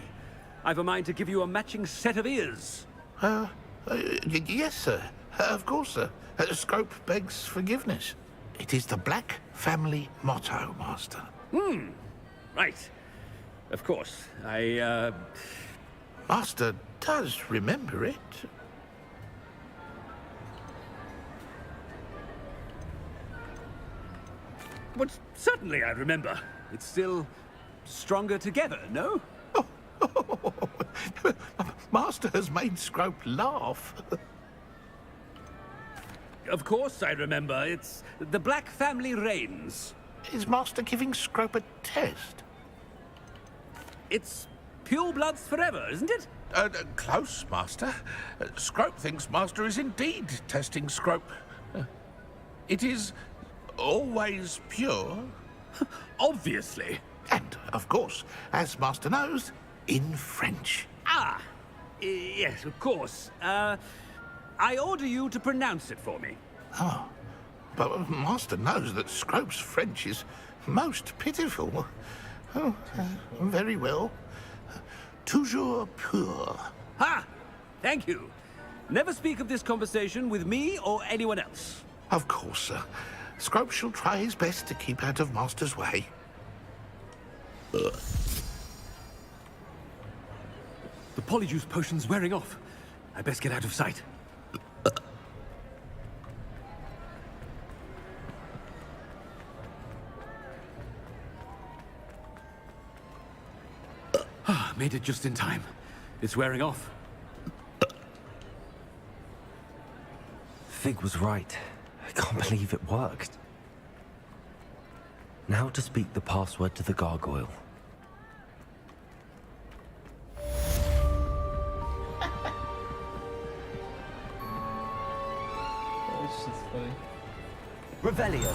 I've a mind to give you a matching set of ears. Yes, sir. Of course, sir. Scrope begs forgiveness. It is the Black family motto, Master. Right. Of course. Master does remember it. But certainly I remember. It's still stronger together, no? Master has made Scrope laugh. Of course I remember. It's the Black family reigns. Is Master giving Scrope a test? It's pure bloods forever, isn't it? Close, Master. Scrope thinks Master is indeed testing Scrope. It is always pure. Obviously. And, of course, as Master knows, in French. Yes, of course. I order you to pronounce it for me. Oh, but Master knows that Scrope's French is most pitiful. Oh, very well. Toujours pur. Ha! Thank you. Never speak of this conversation with me or anyone else. Of course, sir. Scrope shall try his best to keep out of Master's way. The Polyjuice potion's wearing off. I best get out of sight. Made it just in time. It's wearing off. Fig was right. I can't believe it worked. Now to speak the password to the gargoyle. It's just funny. Revelio.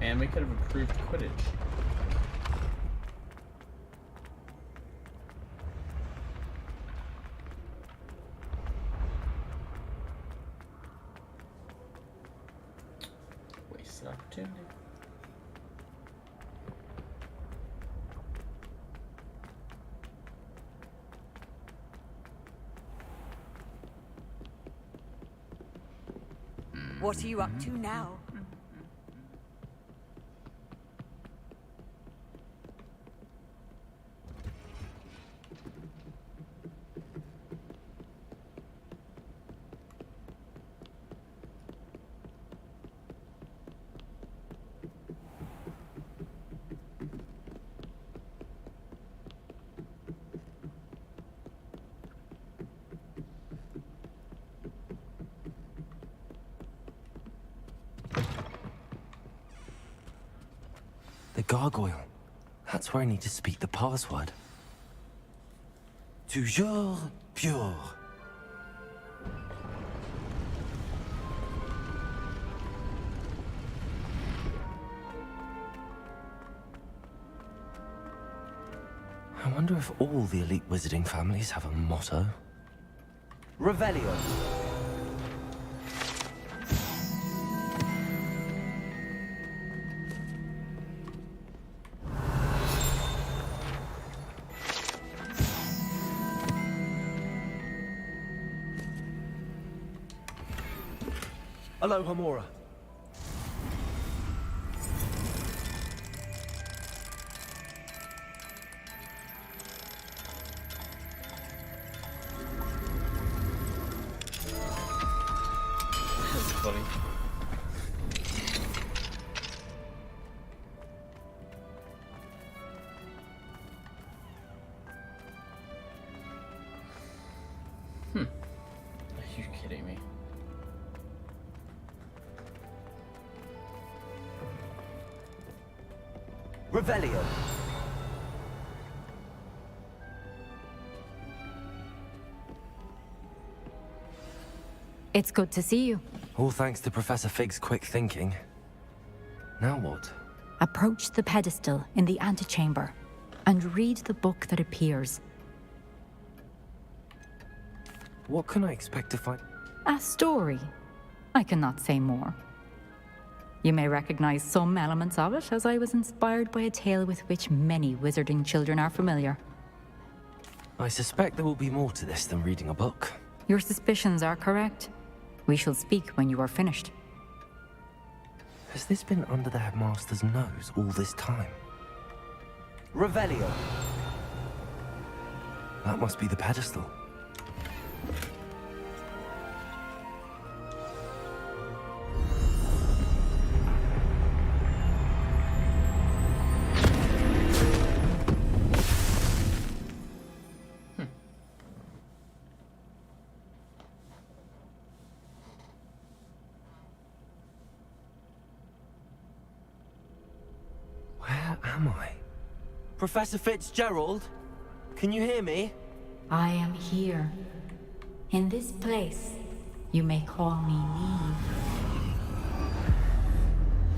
And we could have improved Quidditch. opportunity. What are you up to now? The gargoyle. That's where I need to speak the password. Toujours pure. I wonder if all the elite wizarding families have a motto. Revelio. Aloha Mora. That's funny. Are you kidding me? Revelio. It's good to see you. All thanks to Professor Fig's quick thinking. Now what? Approach the pedestal in the antechamber and read the book that appears. What can I expect to find? A story. I cannot say more. You may recognize some elements of it, as I was inspired by a tale with which many wizarding children are familiar. I suspect there will be more to this than reading a book. Your suspicions are correct. We shall speak when you are finished. Has this been under the headmaster's nose all this time? Revelio. That must be the pedestal. Where am I? Professor Fitzgerald? Can you hear me? I am here. In this place, you may call me Neve.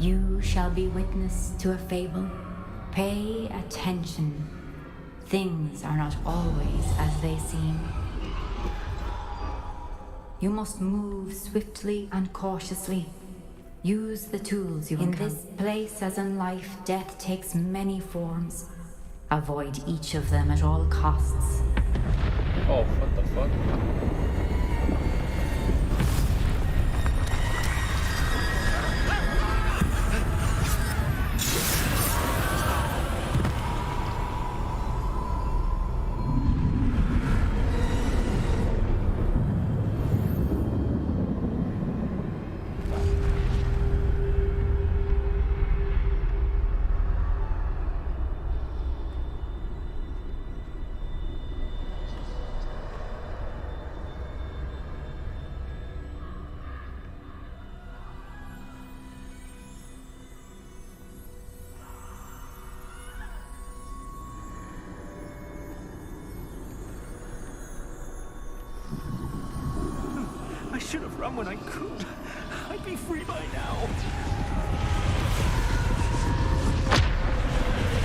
You shall be witness to a fable. Pay attention. Things are not always as they seem. You must move swiftly and cautiously. Use the tools you encounter. In this place, as in life, death takes many forms. Avoid each of them at all costs. Oh, what the fuck? I should have run when I could. I'd be free by now.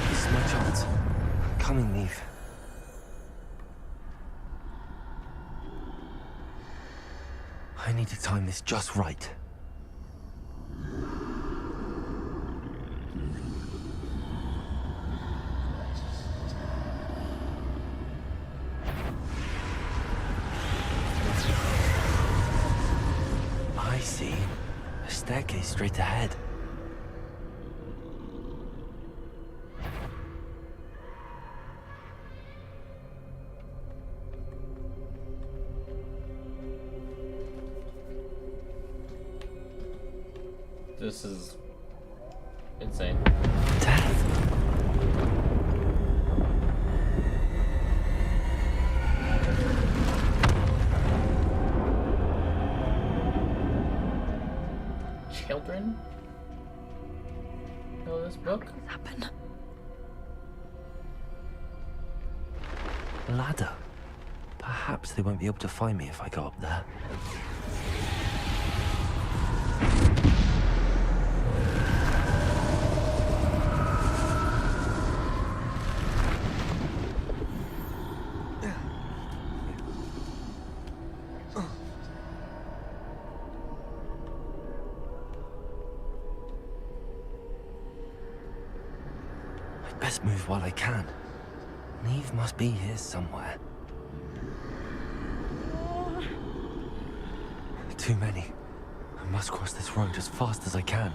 This is my chance. I'm coming, Neve. I need to time this just right. staircase straight ahead. This is insane. Children? Know this book? Happen. Ladder. Perhaps they won't be able to find me if I go up there. Best move while I can. Neve must be here somewhere. Too many. I must cross this road as fast as I can.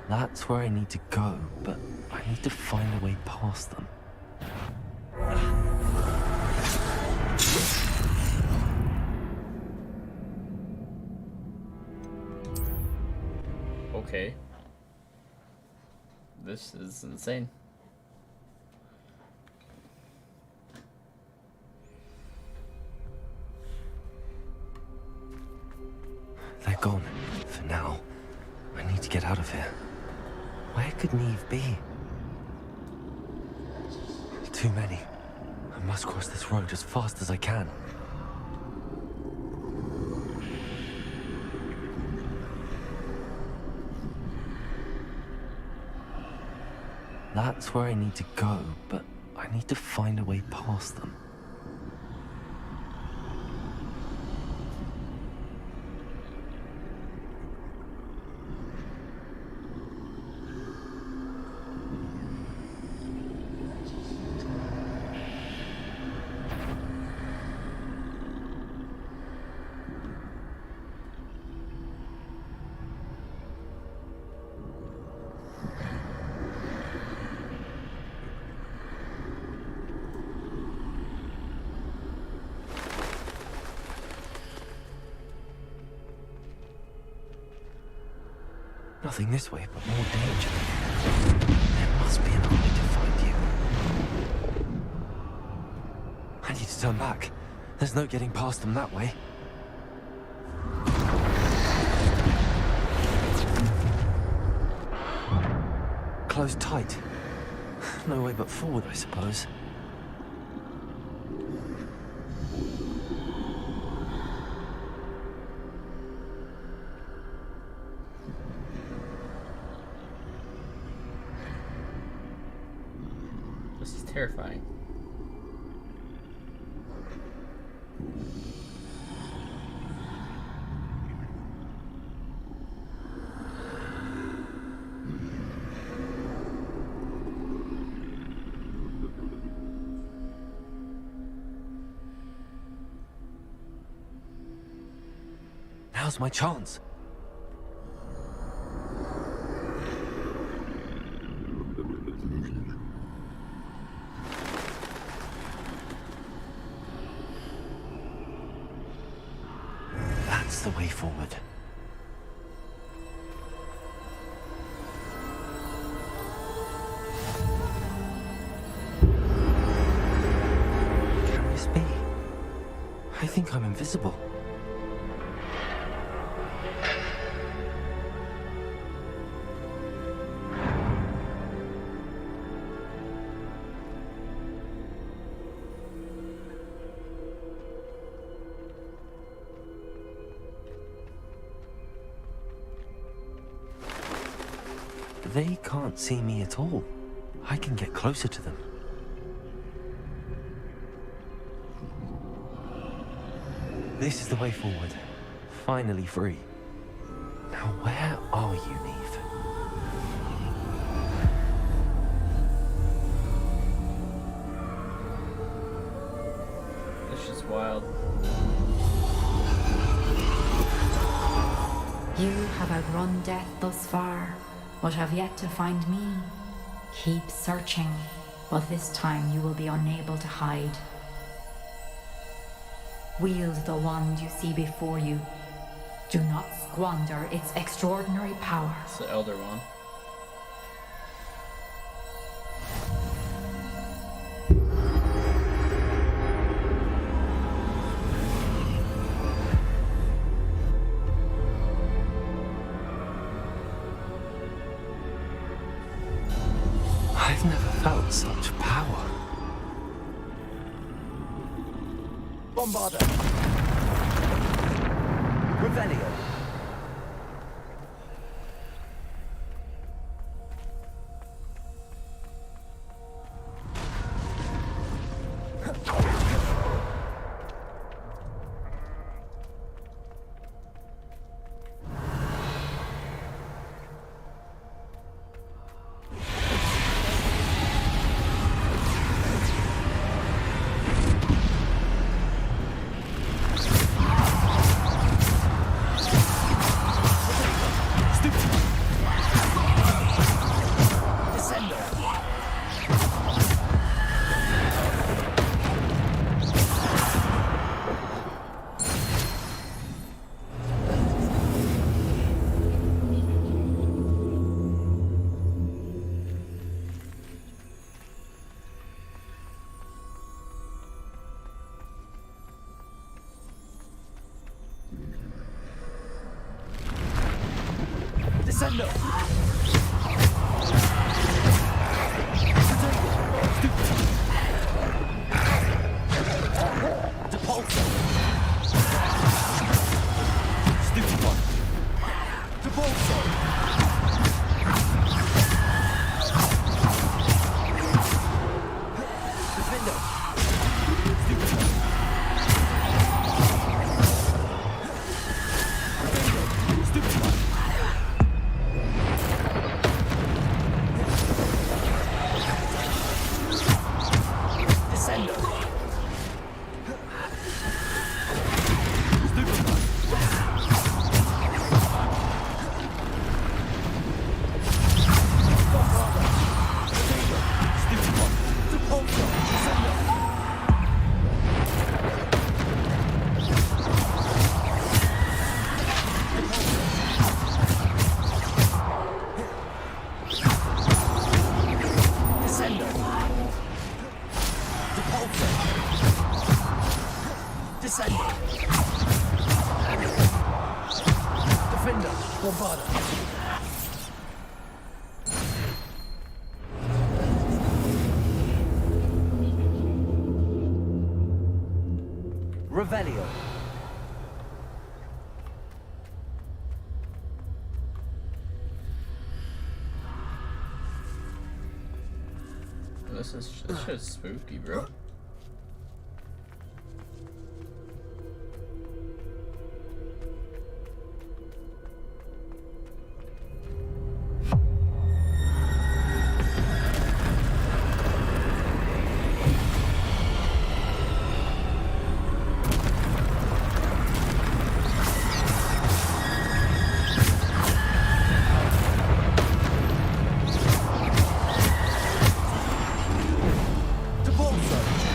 That's where I need to go, but I need to find a way past them. Okay. This is insane. They're gone, for now. I need to get out of here. Where could Neve be? Too many. I must cross this road as fast as I can. That's where I need to go, but I need to find a way past them. Nothing this way, but more danger. There must be another way to find you. I need to turn back. There's no getting past them that way. Closed tight. No way but forward, I suppose. This is terrifying. Now's my chance. That's the way forward. Can this be? I think I'm invisible. They can't see me at all. I can get closer to them. This is the way forward. Finally free. Now where are you, Neve? just wild. You have outrun death thus far, but have yet to find me. Keep searching, but this time you will be unable to hide. Wield the wand you see before you. Do not squander its extraordinary power. It's the Elder Wand. I've never felt such power. Bombarda. Revelio. Descendo! Depulso! Stupid one! Depulso! Defendo! Stupid one! Stupid one! Defender, Bombarda. Revelio. This shit's spooky, bro. Depulso!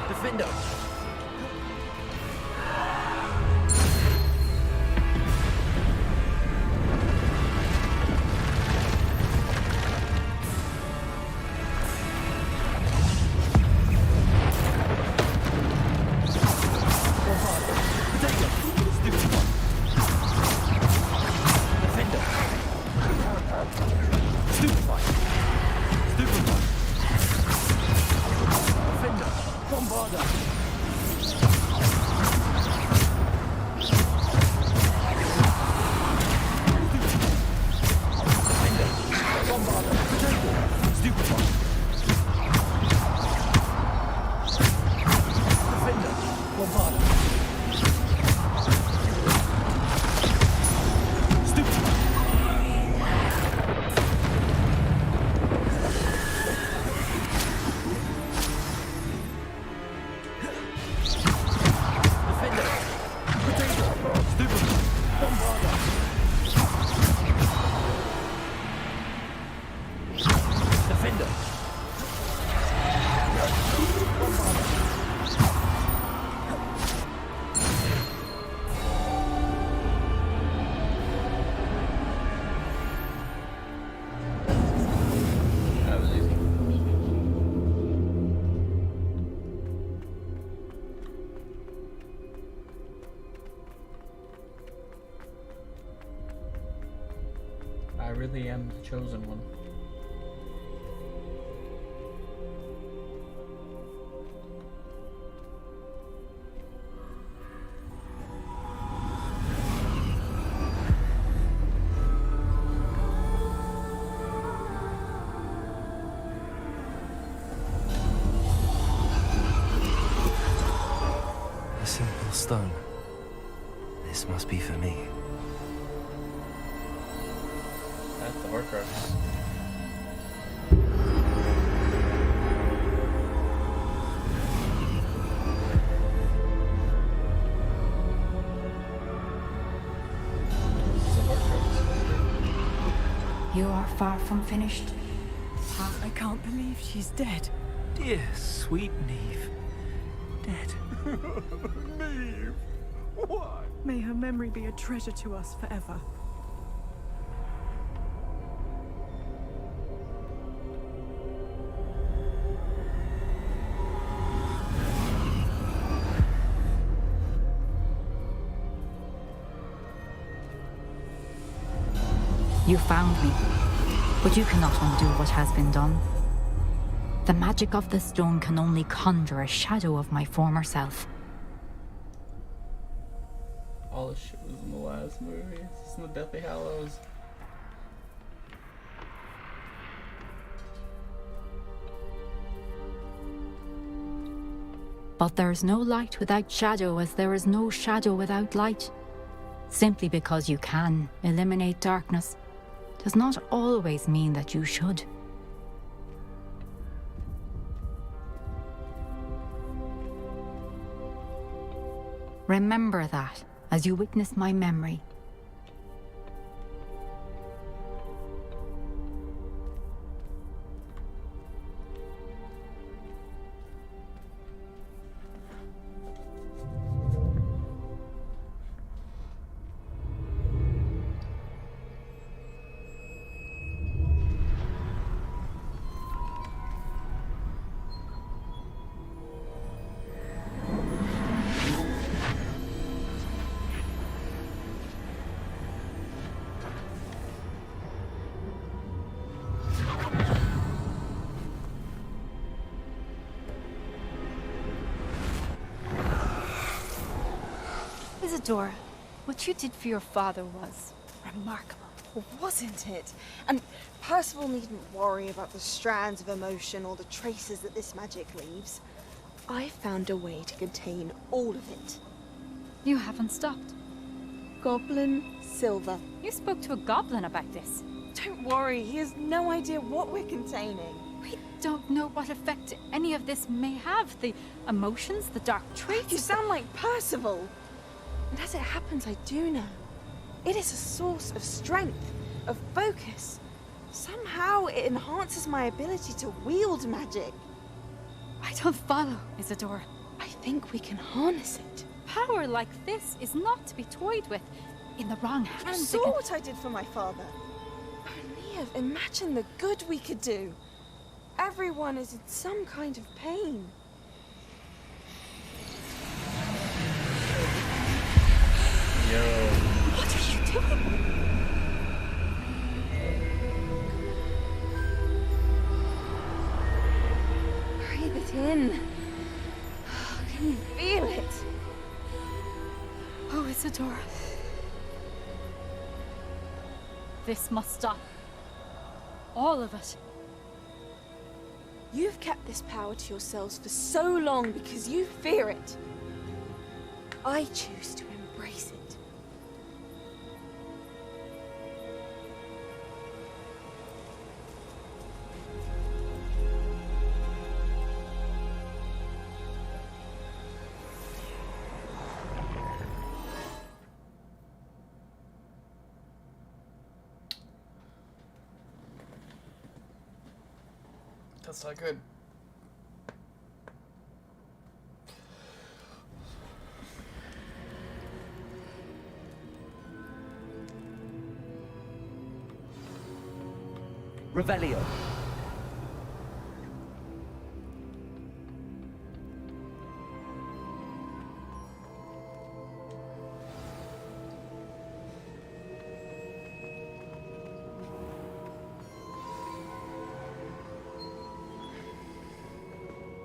Defender! I really am the chosen one. A simple stone. This must be for me. That's the Horcrux. You are far from finished. I can't believe she's dead. Dear, sweet Neve. Dead. Neve! Why? May her memory be a treasure to us forever. You found me, but you cannot undo what has been done. The magic of the stone can only conjure a shadow of my former self. All this shit was in the last movie. It's in the Deathly Hallows. But there is no light without shadow, as there is no shadow without light. Simply because you can eliminate darkness does not always mean that you should. Remember that as you witness my memory. Isadora, what you did for your father was remarkable, wasn't it? And Percival needn't worry about the strands of emotion or the traces that this magic leaves. I found a way to contain all of it. You haven't stopped. Goblin Silver. You spoke to a goblin about this. Don't worry, he has no idea what we're containing. Wait, don't know what effect any of this may have. The emotions, the dark traits. You sound like Percival. And as it happens, I do know. It is a source of strength, of focus. Somehow it enhances my ability to wield magic. I don't follow, Isadora. I think we can harness it. Power like this is not to be toyed with. In the wrong You hands, saw what I did for my father. Neve, imagine the good we could do. Everyone is in some kind of pain. Yo. What are you doing? Breathe it in. Can you feel it? Oh, Isadora. This must stop. All of it. You've kept this power to yourselves for so long because you fear it. I choose to embrace it. That's not good. Revelio.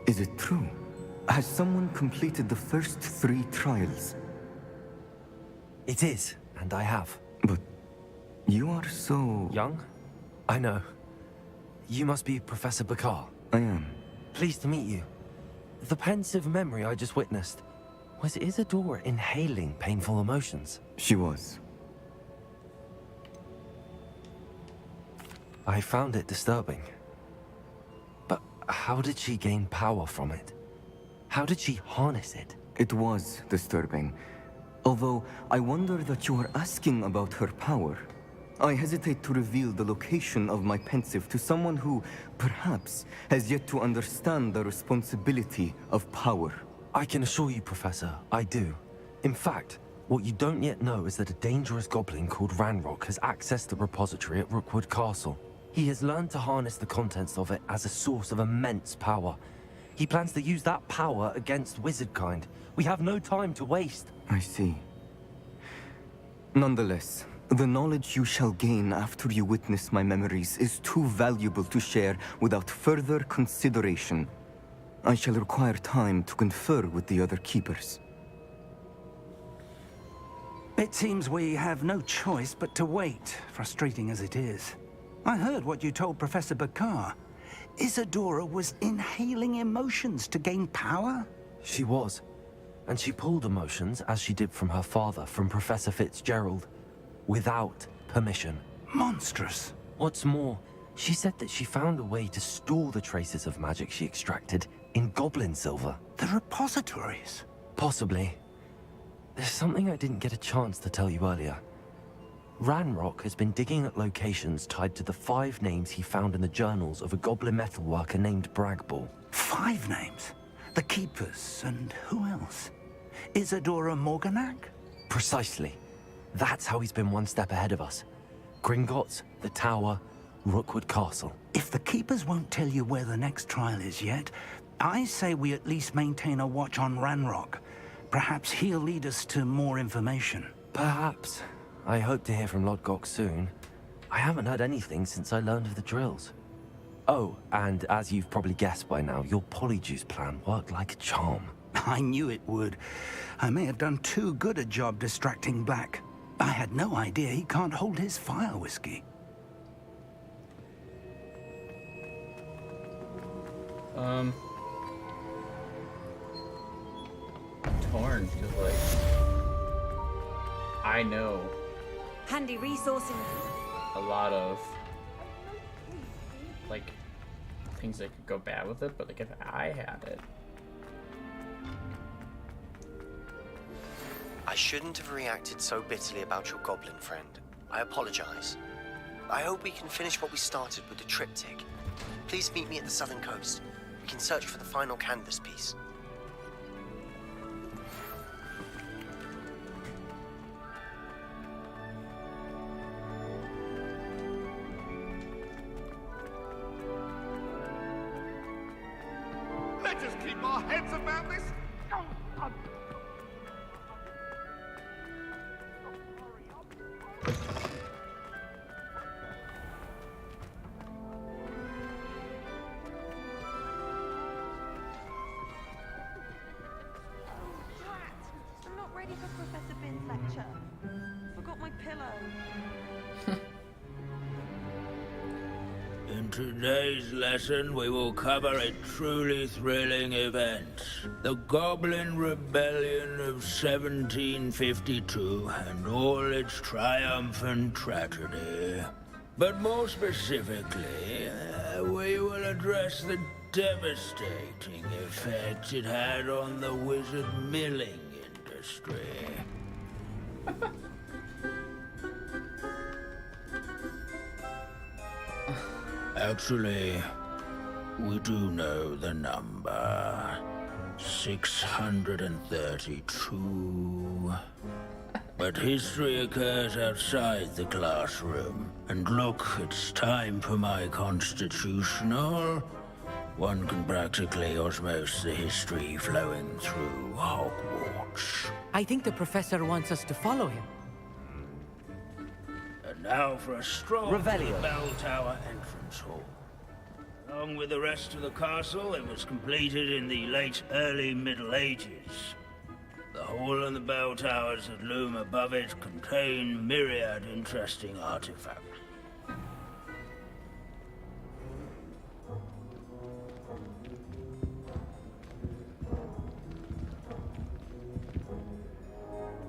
Is it true? Has someone completed the first 3 trials? It is, and I have. But you are so... young? I know. You must be Professor Bakar. I am. Pleased to meet you. The pensive memory I just witnessed, was Isadora inhaling painful emotions? She was. I found it disturbing. But how did she gain power from it? How did she harness it? It was disturbing. Although, I wonder that you are asking about her power. I hesitate to reveal the location of my pensive to someone who, perhaps, has yet to understand the responsibility of power. I can assure you, Professor, I do. In fact, what you don't yet know is that a dangerous goblin called Ranrock has accessed the repository at Rookwood Castle. He has learned to harness the contents of it as a source of immense power. He plans to use that power against wizardkind. We have no time to waste. I see. Nonetheless, the knowledge you shall gain after you witness my memories is too valuable to share without further consideration. I shall require time to confer with the other keepers. It seems we have no choice but to wait, frustrating as it is. I heard what you told Professor Bakar. Isadora was inhaling emotions to gain power? She was. And she pulled emotions, as she did from her father, from Professor Fitzgerald, without permission. Monstrous. What's more, she said that she found a way to store the traces of magic she extracted in goblin silver. The repositories? Possibly. There's something I didn't get a chance to tell you earlier. Ranrock has been digging at locations tied to the 5 names he found in the journals of a goblin metalworker named Bragball. 5 names? The Keepers, and who else? Isadora Morganac? Precisely. That's how he's been one step ahead of us. Gringotts, the Tower, Rookwood Castle. If the Keepers won't tell you where the next trial is yet, I say we at least maintain a watch on Ranrock. Perhaps he'll lead us to more information. Perhaps. I hope to hear from Lodgok soon. I haven't heard anything since I learned of the drills. Oh, and as you've probably guessed by now, your polyjuice plan worked like a charm. I knew it would. I may have done too good a job distracting Black. I had no idea he can't hold his fire whiskey. Torn feels like I know handy resourcing a lot of like things that could go bad with it, but like if I had it. I shouldn't have reacted so bitterly about your goblin friend. I apologize. I hope we can finish what we started with the triptych. Please meet me at the southern coast. We can search for the final canvas piece. Let us keep our heads about this. I'm not ready for Professor Bin's lecture. Forgot my pillow. In today's lesson, we will cover a truly thrilling event. The Goblin Rebellion of 1752 and all its triumphant tragedy. But more specifically, we will address the devastating effect it had on the wizard milling industry. Actually, we do know the number. 632. But history occurs outside the classroom. And look, it's time for my constitutional. One can practically osmose the history flowing through Hogwarts. I think the professor wants us to follow him. And now for a stroll to the Revelio. Bell Tower entrance hall. Along with the rest of the castle, it was completed in the early Middle Ages. The hall and the bell towers that loom above it contain myriad interesting artifacts.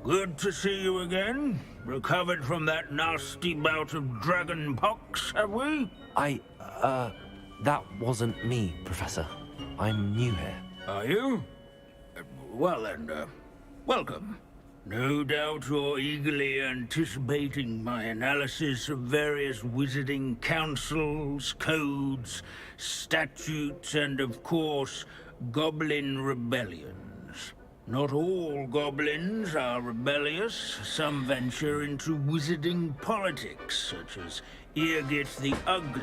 Good to see you again. Recovered from that nasty bout of dragon pox, have we? That wasn't me, Professor. I'm new here. Are you? Well then, welcome. No doubt you're eagerly anticipating my analysis of various wizarding councils, codes, statutes, and of course, goblin rebellions. Not all goblins are rebellious. Some venture into wizarding politics, such as Eargit the Ugly.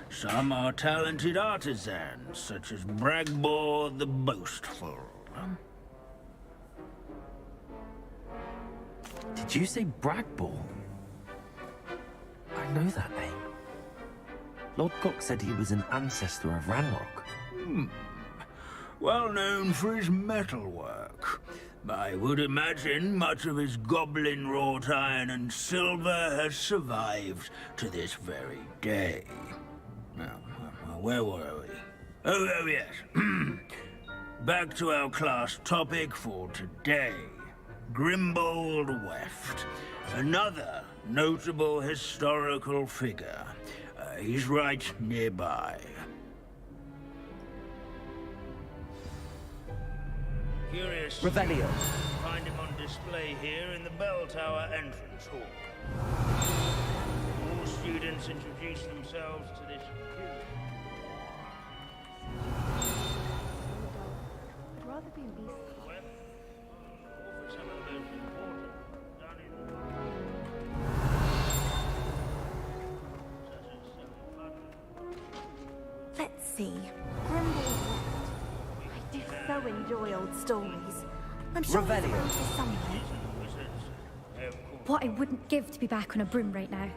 Some are talented artisans, such as Bragbor the Boastful. Did you say Bragbor? I know that name. Lord Cock said he was an ancestor of Ranrock. Well known for his metalwork. I would imagine much of his goblin-wrought iron and silver has survived to this very day. Now, where were we? Oh yes. Back to our class topic for today. Grimbold Weft. Another notable historical figure. He's right nearby. Curious. Revelio. Find him on display here in the bell tower entrance hall. All students introduce themselves to this. I'd rather be beast. Let's see. Grimble West. I do so enjoy old stories. I'm sure it's around here somewhere. What I wouldn't give to be back on a broom right now.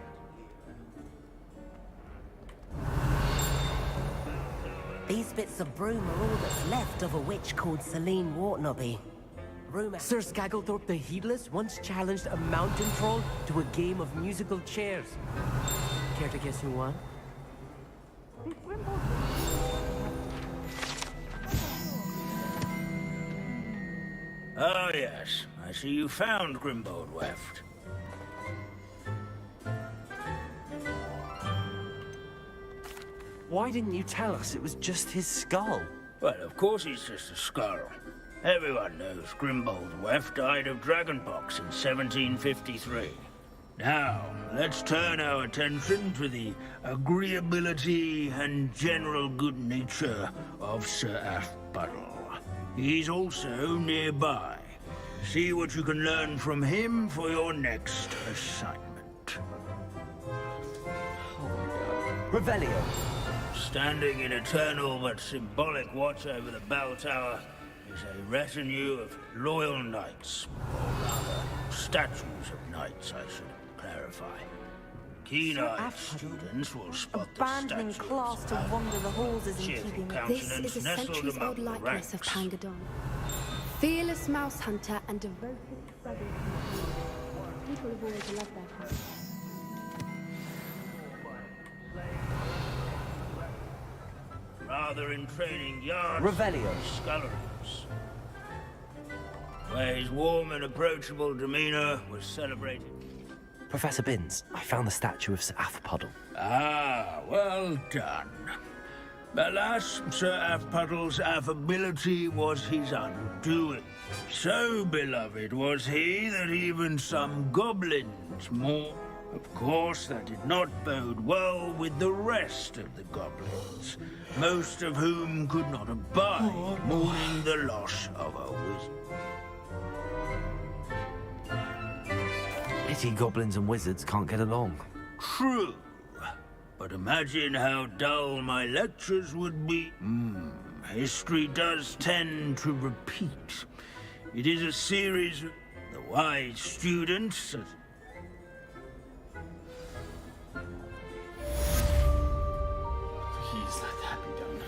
These bits of broom are all that's left of a witch called Celine Wartnobby. Sir Skagglethorpe the Heedless once challenged a mountain troll to a game of musical chairs. Care to guess who won? Oh yes, I see you found Grimbold Weft. Why didn't you tell us it was just his skull? Well, of course it's just a skull. Everyone knows Grimbold Weft died of dragonpox in 1753. Now, let's turn our attention to the agreeability and general good nature of Sir Aphbuttle. He's also nearby. See what you can learn from him for your next assignment. Revelio. Standing in eternal but symbolic watch over the bell tower is a retinue of loyal knights, or rather, statues of knights, I should clarify. Keen-eyed students will spot Abandoning the statues. class to wander the halls isn't Cheerful keeping me. countenance This is a nestled centuries-old among the likeness of ranks. Pangadon. Fearless mouse hunter and devoted study. People have always loved their house. Rather in training yards Revelio. and sculleries, where his warm and approachable demeanor was celebrated. Professor Binns, I found the statue of Sir Aphbuttle. Ah, well done. Alas, Sir Aphbuttle's affability was his undoing. So beloved was he that even some goblins more. Of course, that did not bode well with the rest of the goblins, most of whom could not abide mourning the loss of a wizard. Pity goblins and wizards can't get along. True. But imagine how dull my lectures would be. History does tend to repeat. It is a series of the wise students. Please let that be done.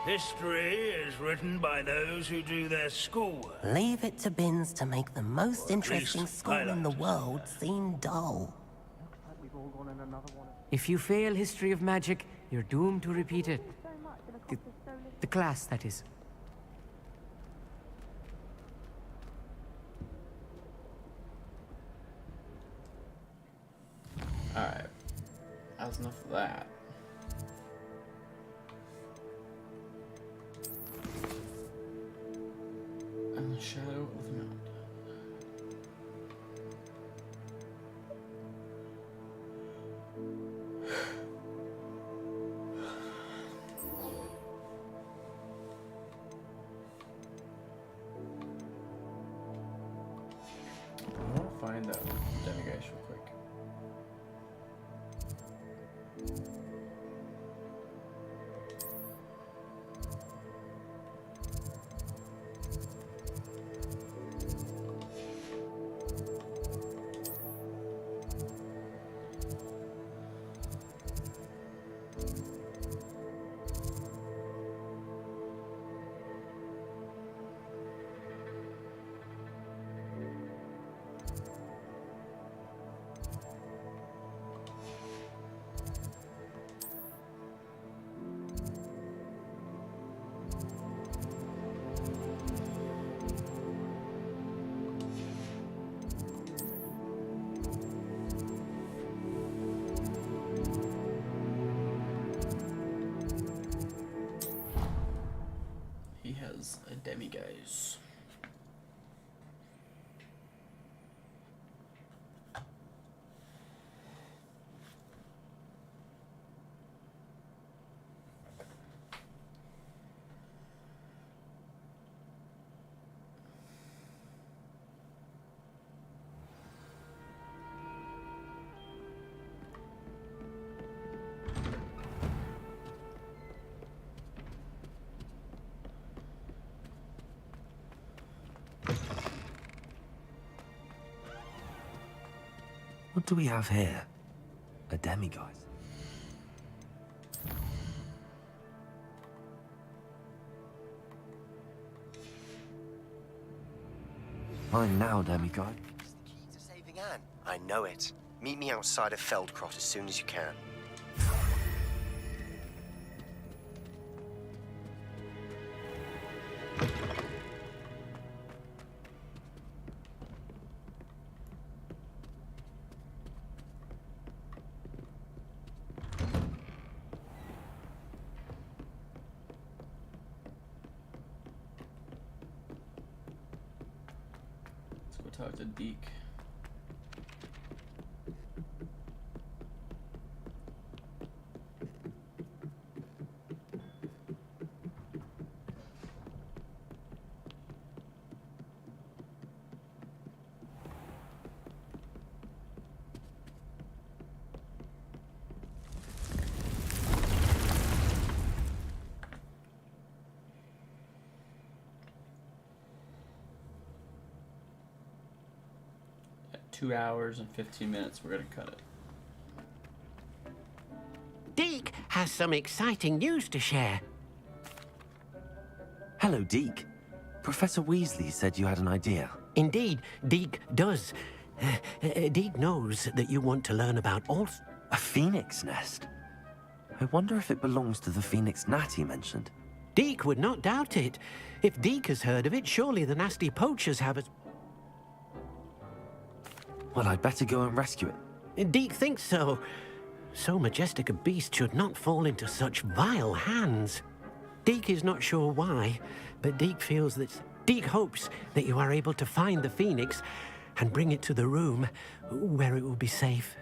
History is written by those who do their schoolwork. Leave it to Binns to make the most interesting least school in the world seem dull. If you fail history of magic, you're doomed to repeat it. The class, that is. Alright. That was enough of that. And the shadow of the mound. I want to find that demiguise real quick. He has a demiguise. What do we have here? A demiguise. Fine now, demiguise. To saving Anne. I know it. Meet me outside of Feldcrot as soon as you can. talk to Deke. At 2 hours and 15 minutes, we're gonna cut it. Deke has some exciting news to share. Hello, Deke. Professor Weasley said you had an idea. Indeed, Deke does. Deke knows that you want to learn about all... A phoenix nest? I wonder if it belongs to the phoenix gnat he mentioned. Deke would not doubt it. If Deke has heard of it, surely the nasty poachers have it. Well, I'd better go and rescue it. Deke thinks so. So majestic a beast should not fall into such vile hands. Deke is not sure why, but Deke feels that... Deke hopes that you are able to find the phoenix and bring it to the room where it will be safe.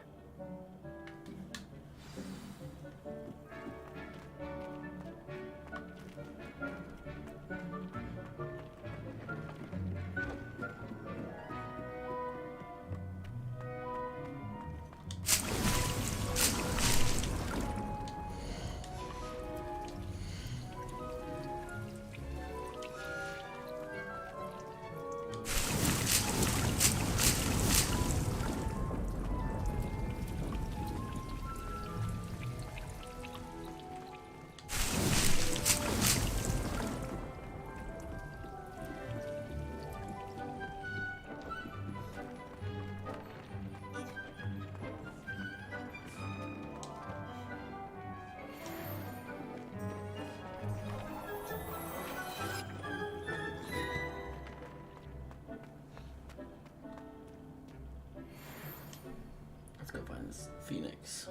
Let's go find this phoenix.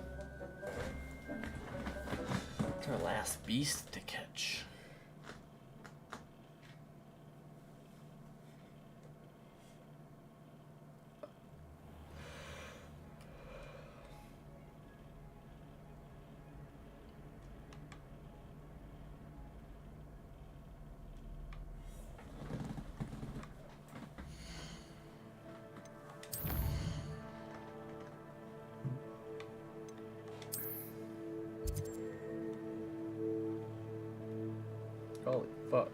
It's our last beast to catch. Holy fuck.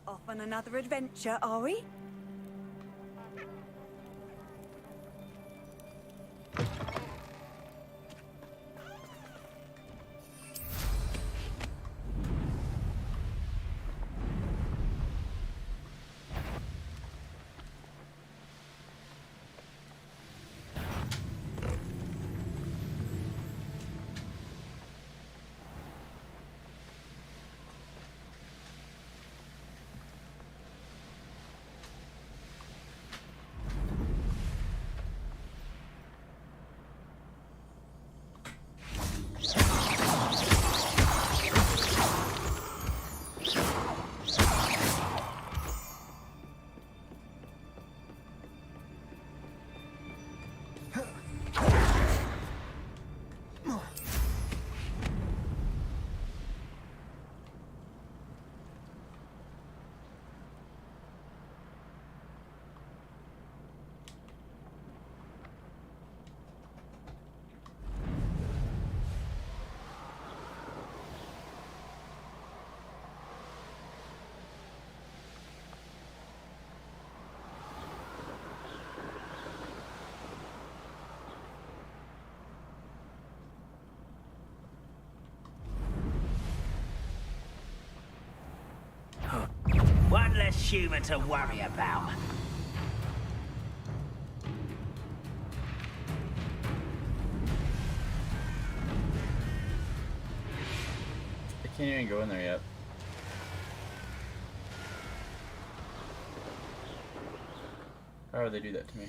Off on another adventure, are we? One less human to worry about. I Can't even go in there yet. How would they do that to me?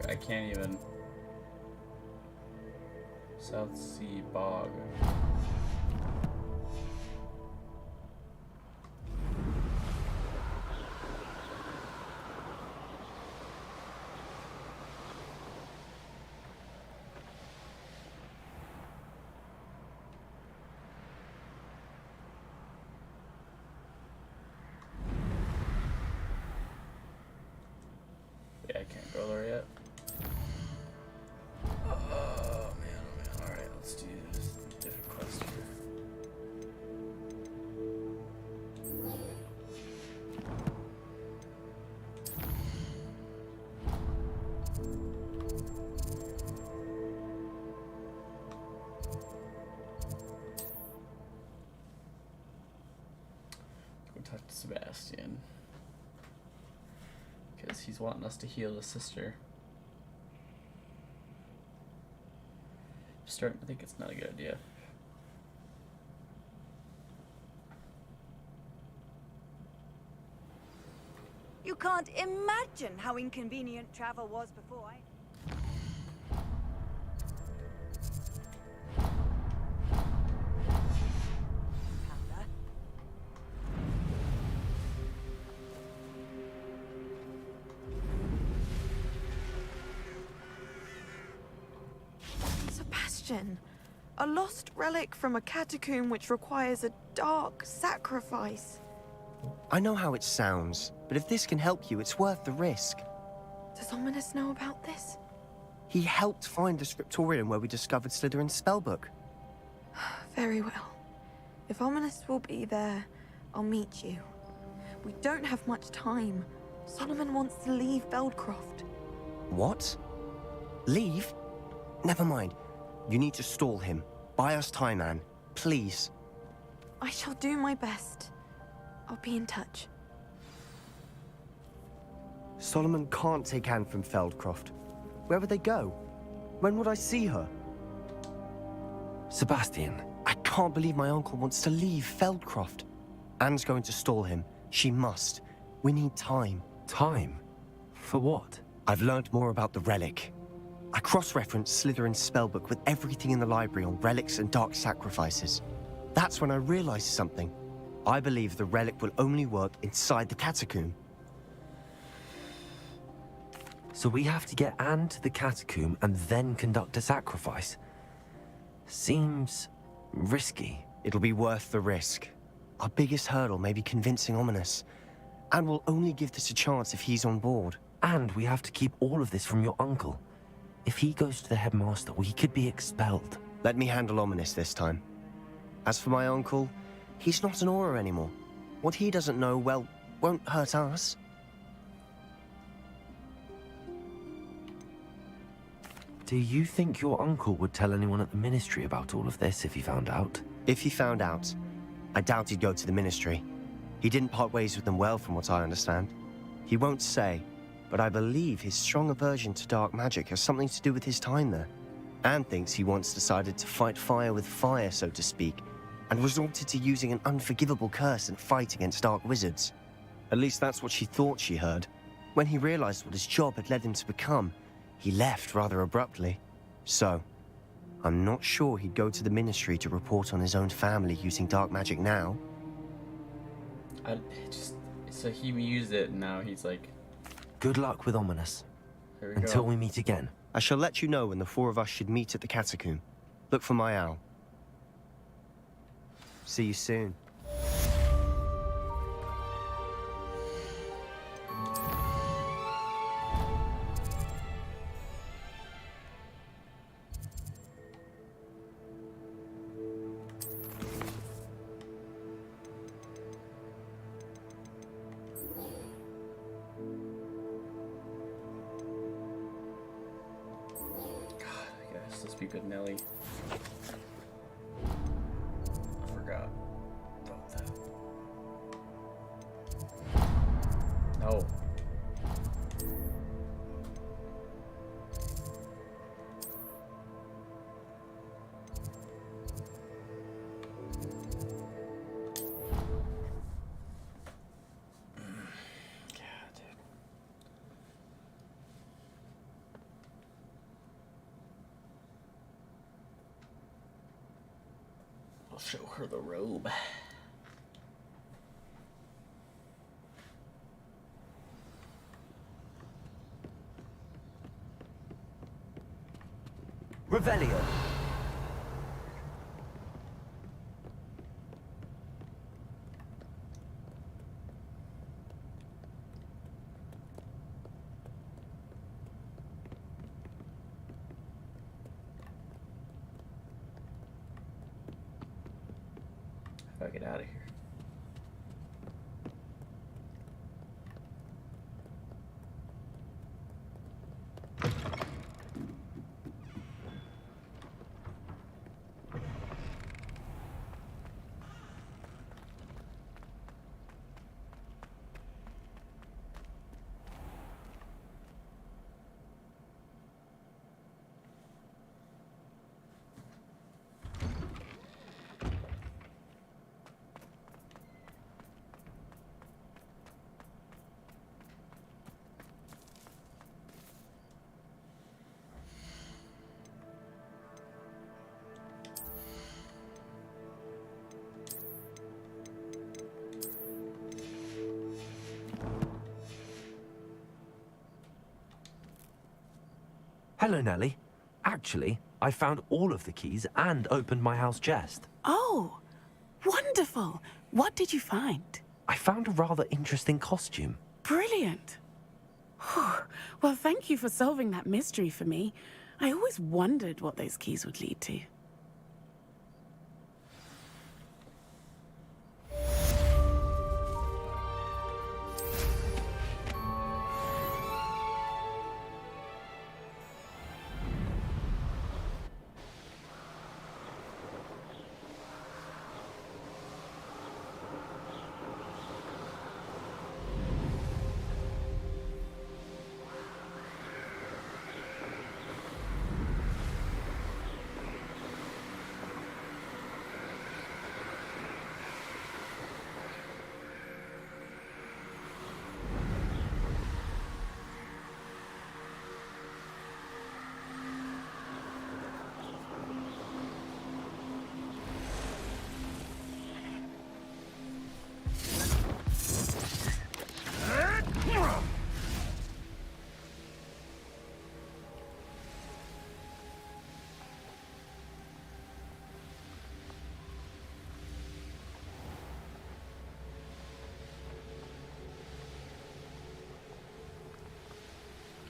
I can't even. South Sea Bog. Yeah, I can't go there yet. Oh man, alright, let's do this different quest here. Go talk to Sebastian. Because he's wanting us to heal his sister. Starting to think it's not a good idea. You can't imagine how inconvenient travel was before I... Sebastian, a lost relic from a catacomb which requires a dark sacrifice. I know how it sounds, but if this can help you, it's worth the risk. Does Ominous know about this? He helped find the scriptorium where we discovered Slytherin's spellbook. Very well. If Ominous will be there, I'll meet you. We don't have much time. Solomon wants to leave Feldcroft. What? Leave? Never mind. You need to stall him. Buy us time, Anne. Please. I shall do my best. I'll be in touch. Solomon can't take Anne from Feldcroft. Where would they go? When would I see her? Sebastian. I can't believe my uncle wants to leave Feldcroft. Anne's going to stall him. She must. We need time. Time? For what? I've learned more about the relic. I cross-referenced Slytherin's spellbook with everything in the library on relics and dark sacrifices. That's when I realized something. I believe the relic will only work inside the catacomb. So we have to get Anne to the catacomb and then conduct a sacrifice? Seems risky. It'll be worth the risk. Our biggest hurdle may be convincing Ominous. And we'll only give this a chance if he's on board. And we have to keep all of this from your uncle. If he goes to the headmaster, we could be expelled. Let me handle Ominous this time. As for my uncle, he's not an Auror anymore. What he doesn't know, well, won't hurt us. Do you think your uncle would tell anyone at the Ministry about all of this if he found out? If he found out, I doubt he'd go to the Ministry. He didn't part ways with them well, from what I understand. He won't say, but I believe his strong aversion to dark magic has something to do with his time there. Anne thinks he once decided to fight fire with fire, so to speak, and resorted to using an unforgivable curse and fight against dark wizards. At least that's what she thought she heard. When he realized what his job had led him to become, he left rather abruptly. So, I'm not sure he'd go to the Ministry to report on his own family using dark magic now. So he used it, and now he's like... Good luck with Ominous. Here we Until go. we meet again. I shall let you know when the four of us should meet at the catacomb. Look for my owl. See you soon. Speak with Nelly. I forgot about that. No. show her the robe. Revelio. How do I get out of here? Hello, Nellie. Actually, I found all of the keys and opened my house chest. Oh, wonderful. What did you find? I found a rather interesting costume. Brilliant. Well, thank you for solving that mystery for me. I always wondered what those keys would lead to.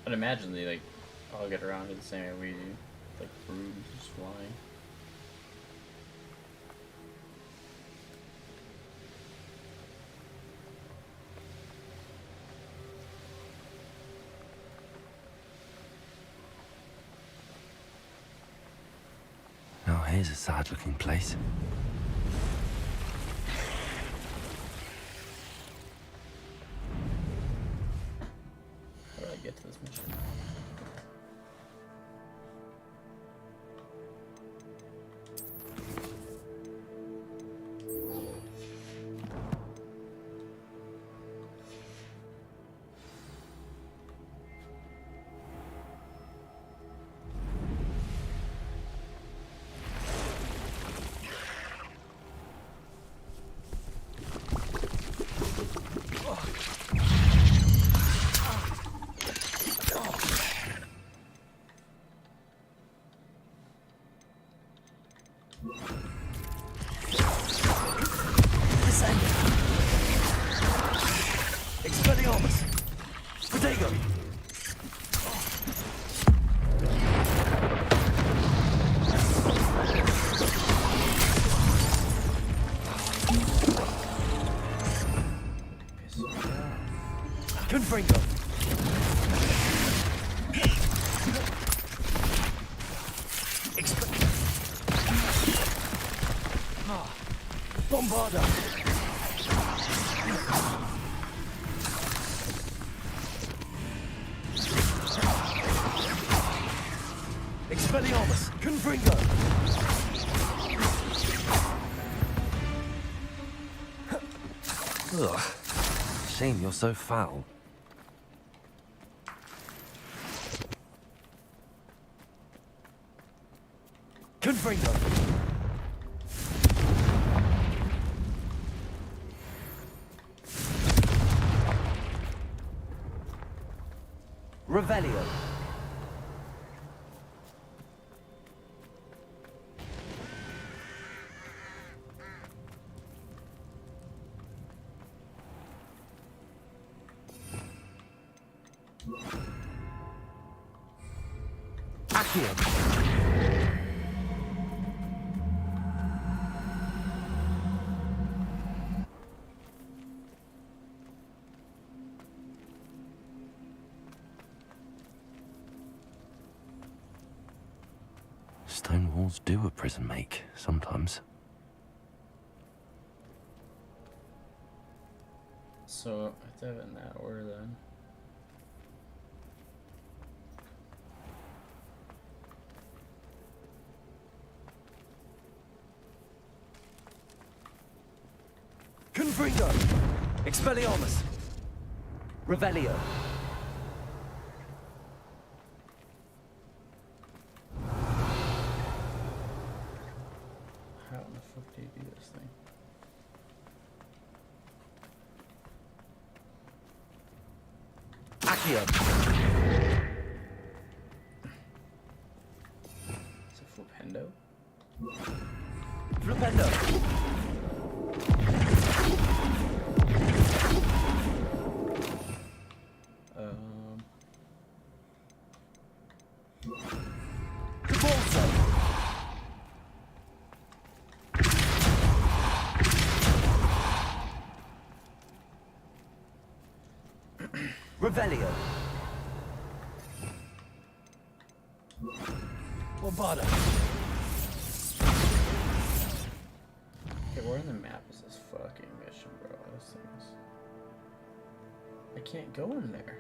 I'd imagine they like all get around in the same way we do, like brooms just flying. Oh, here's a sad-looking place. How do I get to this mission? Expelliarmus! Protego! Confringo! Bombarda! Expelliarmus! Confringo! Ugh. Shame you're so foul. Confringo! Revelio. Accio. Stone walls do a prison make, sometimes. So, I have to have it in that order then. Confringo. Expelliarmus. Revelio. How in the fuck do you do this thing? Accio. Is it Flipendo? Flipendo. Revelio. Lombardo. Okay, where on the map is this fucking mission, bro? Those things. I can't go in there.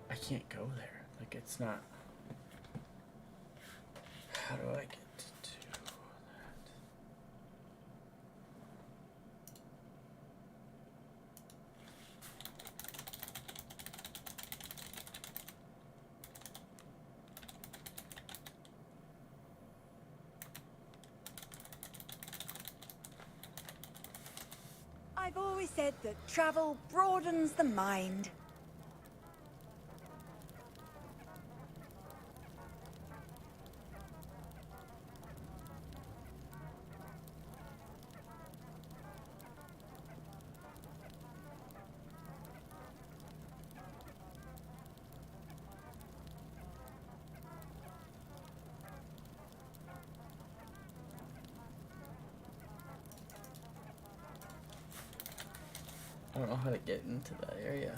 I can't go there. Like, it's not. How do I get to that? I've always said that travel broadens the mind. I don't know how to get into that area.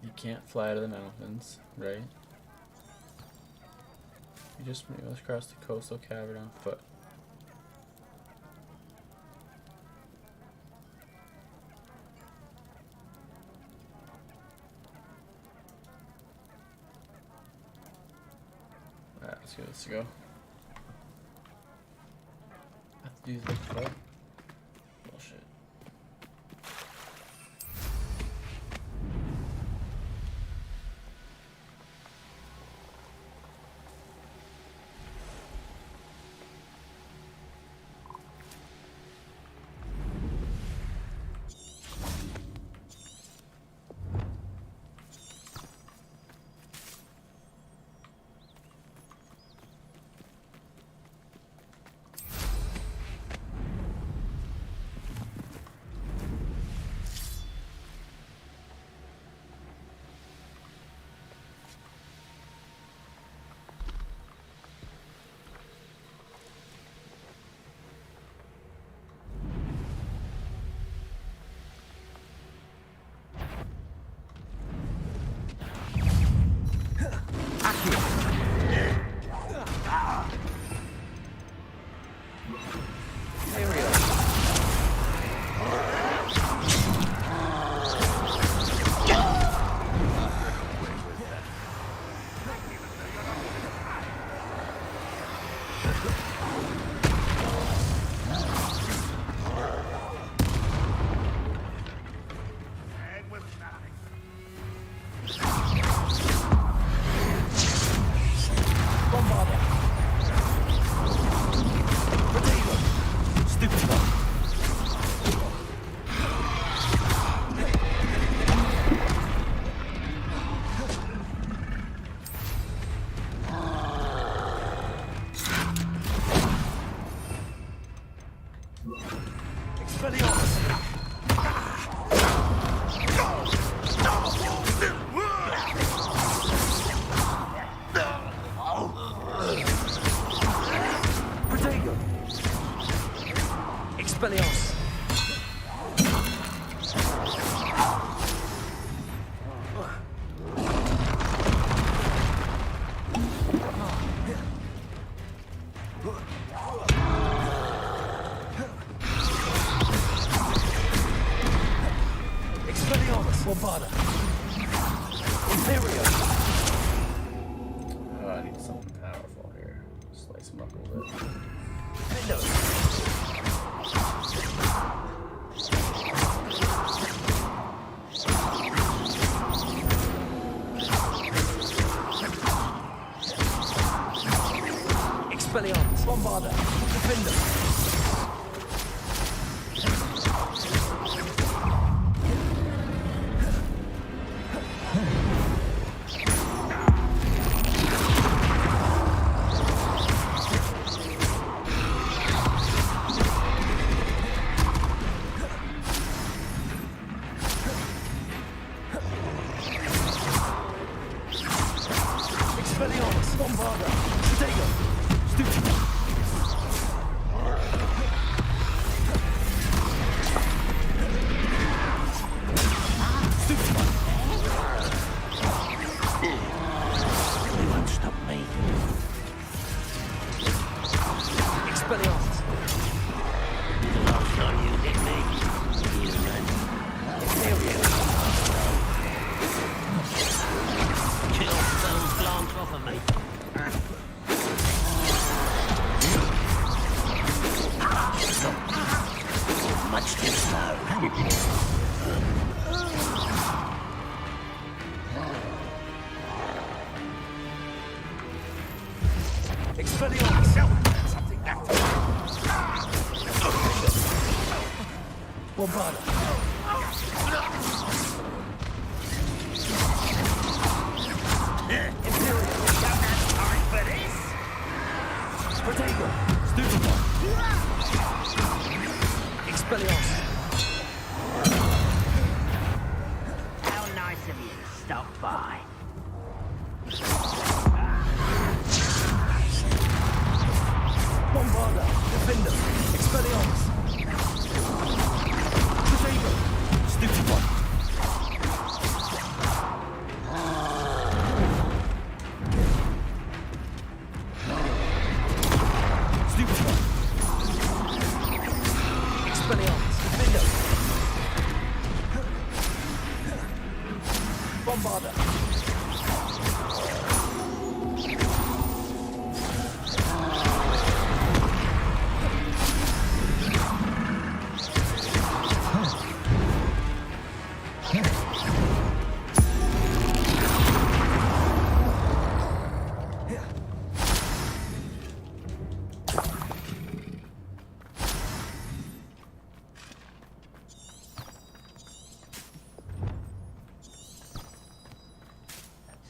You can't fly to the mountains, right? You just must cross the coastal cavern on foot. Alright, let's give this a go. I have to do this foot. Bullshit. spice them up a little bit. Expelliarmus, Bombarda, Defender. Expelliarmus, Bombarda, Stego, Stupid. They won't stop me. Expelliarmus. The last time you hit me, human. Kill those glance off of me. Much too slow. Expelliarmus. Something back to Bombarda. Imperial. Don't have time for this. Stratego. Stupid one. Expelliarmus. How nice of you to stop by. Bombarda. Defender. Expelliarmus. Stratego. Stupid one. Stupid one. Expelliarmus. Defender. Bombarda.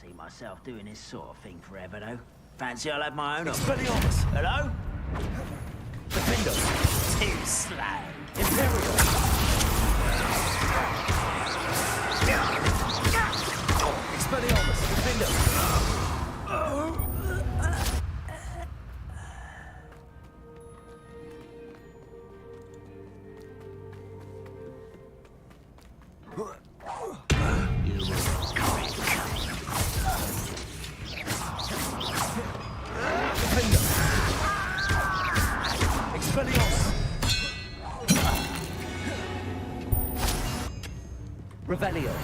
See myself doing this sort of thing forever, though. Fancy I'll have my own office. Expelliarmus. Hello? Defender. Too slow. Imperial. Expelliarmus. Defender. Defender. Expelliarmus. Revelio.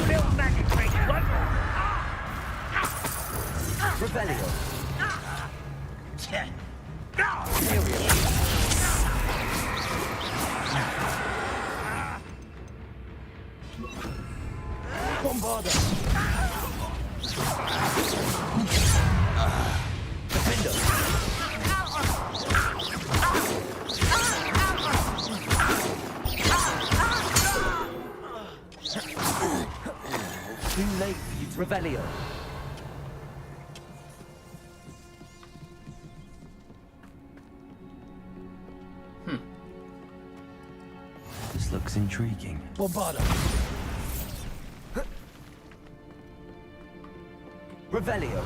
Little magic trick, what? Revelio. Bombarda. Defender. Too late for you to Revelio. This looks intriguing. Bombarda. Revelio.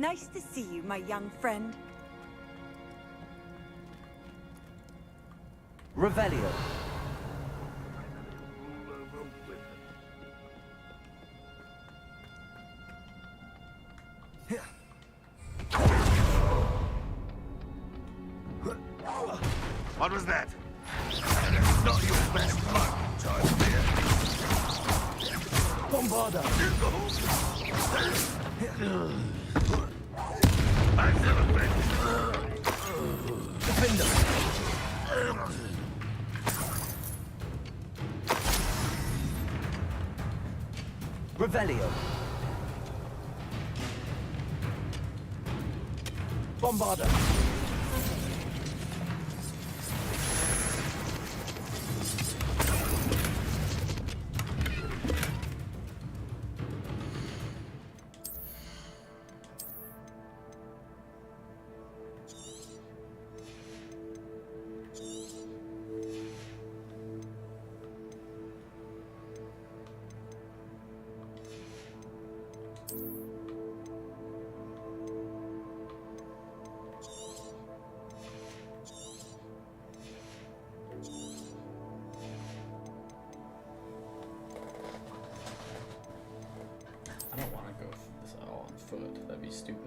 Nice to see you, my young friend. Revelio. What was that? Not your best marking time, dear. Bombarda. Defender. Revelio. Bombarda. I don't want to go this all on foot. That'd be stupid.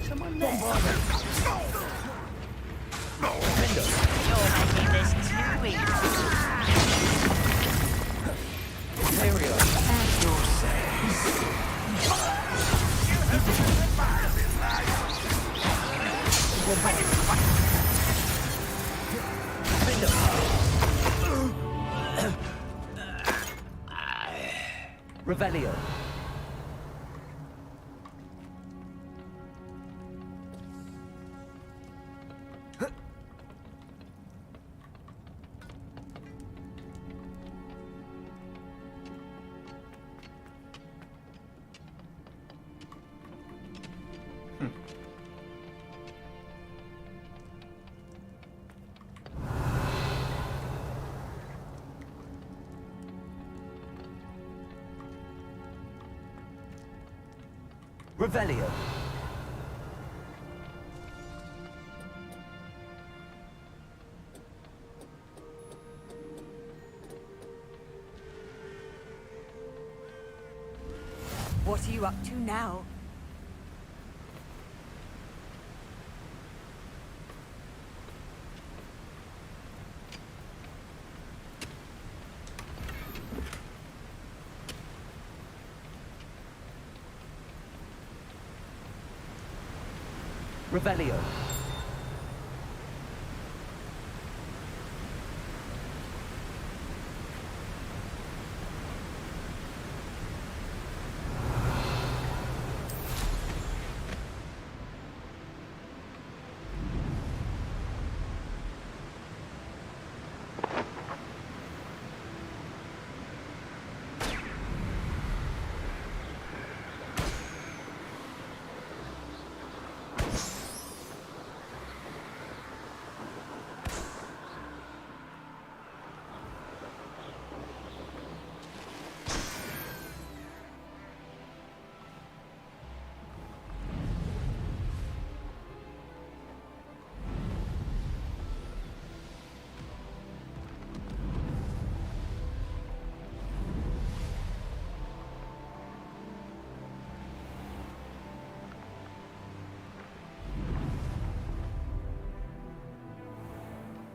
Someone Bombarda. You're making this too easy. Imperial. As your Revelio. Revelio. What are you up to now? Revelio.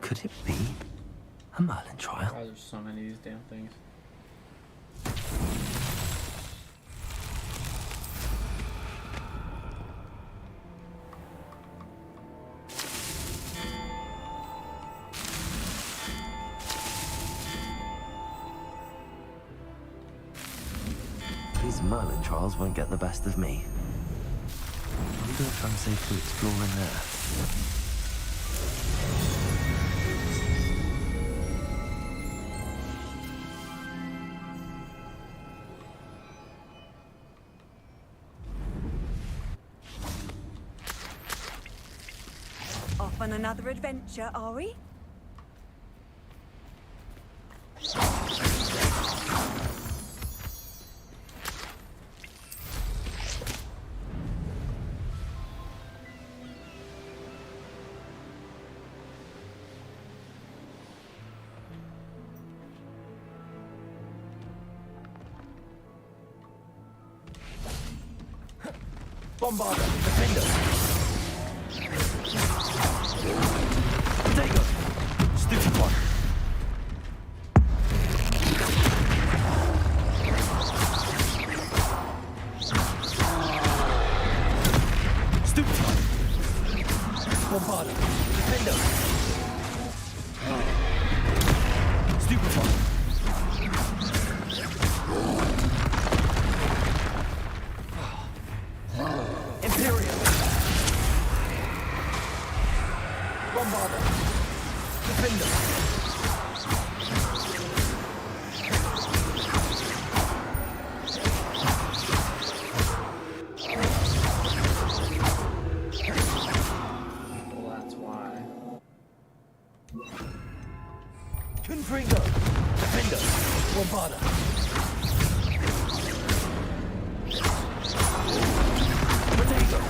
Could it be a Merlin trial? Oh, there's so many of these damn things. These Merlin trials won't get the best of me. Wonder if I'm safe to explore in there. Off on another adventure, are we? Bombarder, defender. Potato. Stupid one. Stupid one. Bombarder, defender. Stupid one. Imperial. Bombarder. Defender. Well, that's why. Confringo. Defender. Bombarder. Potato.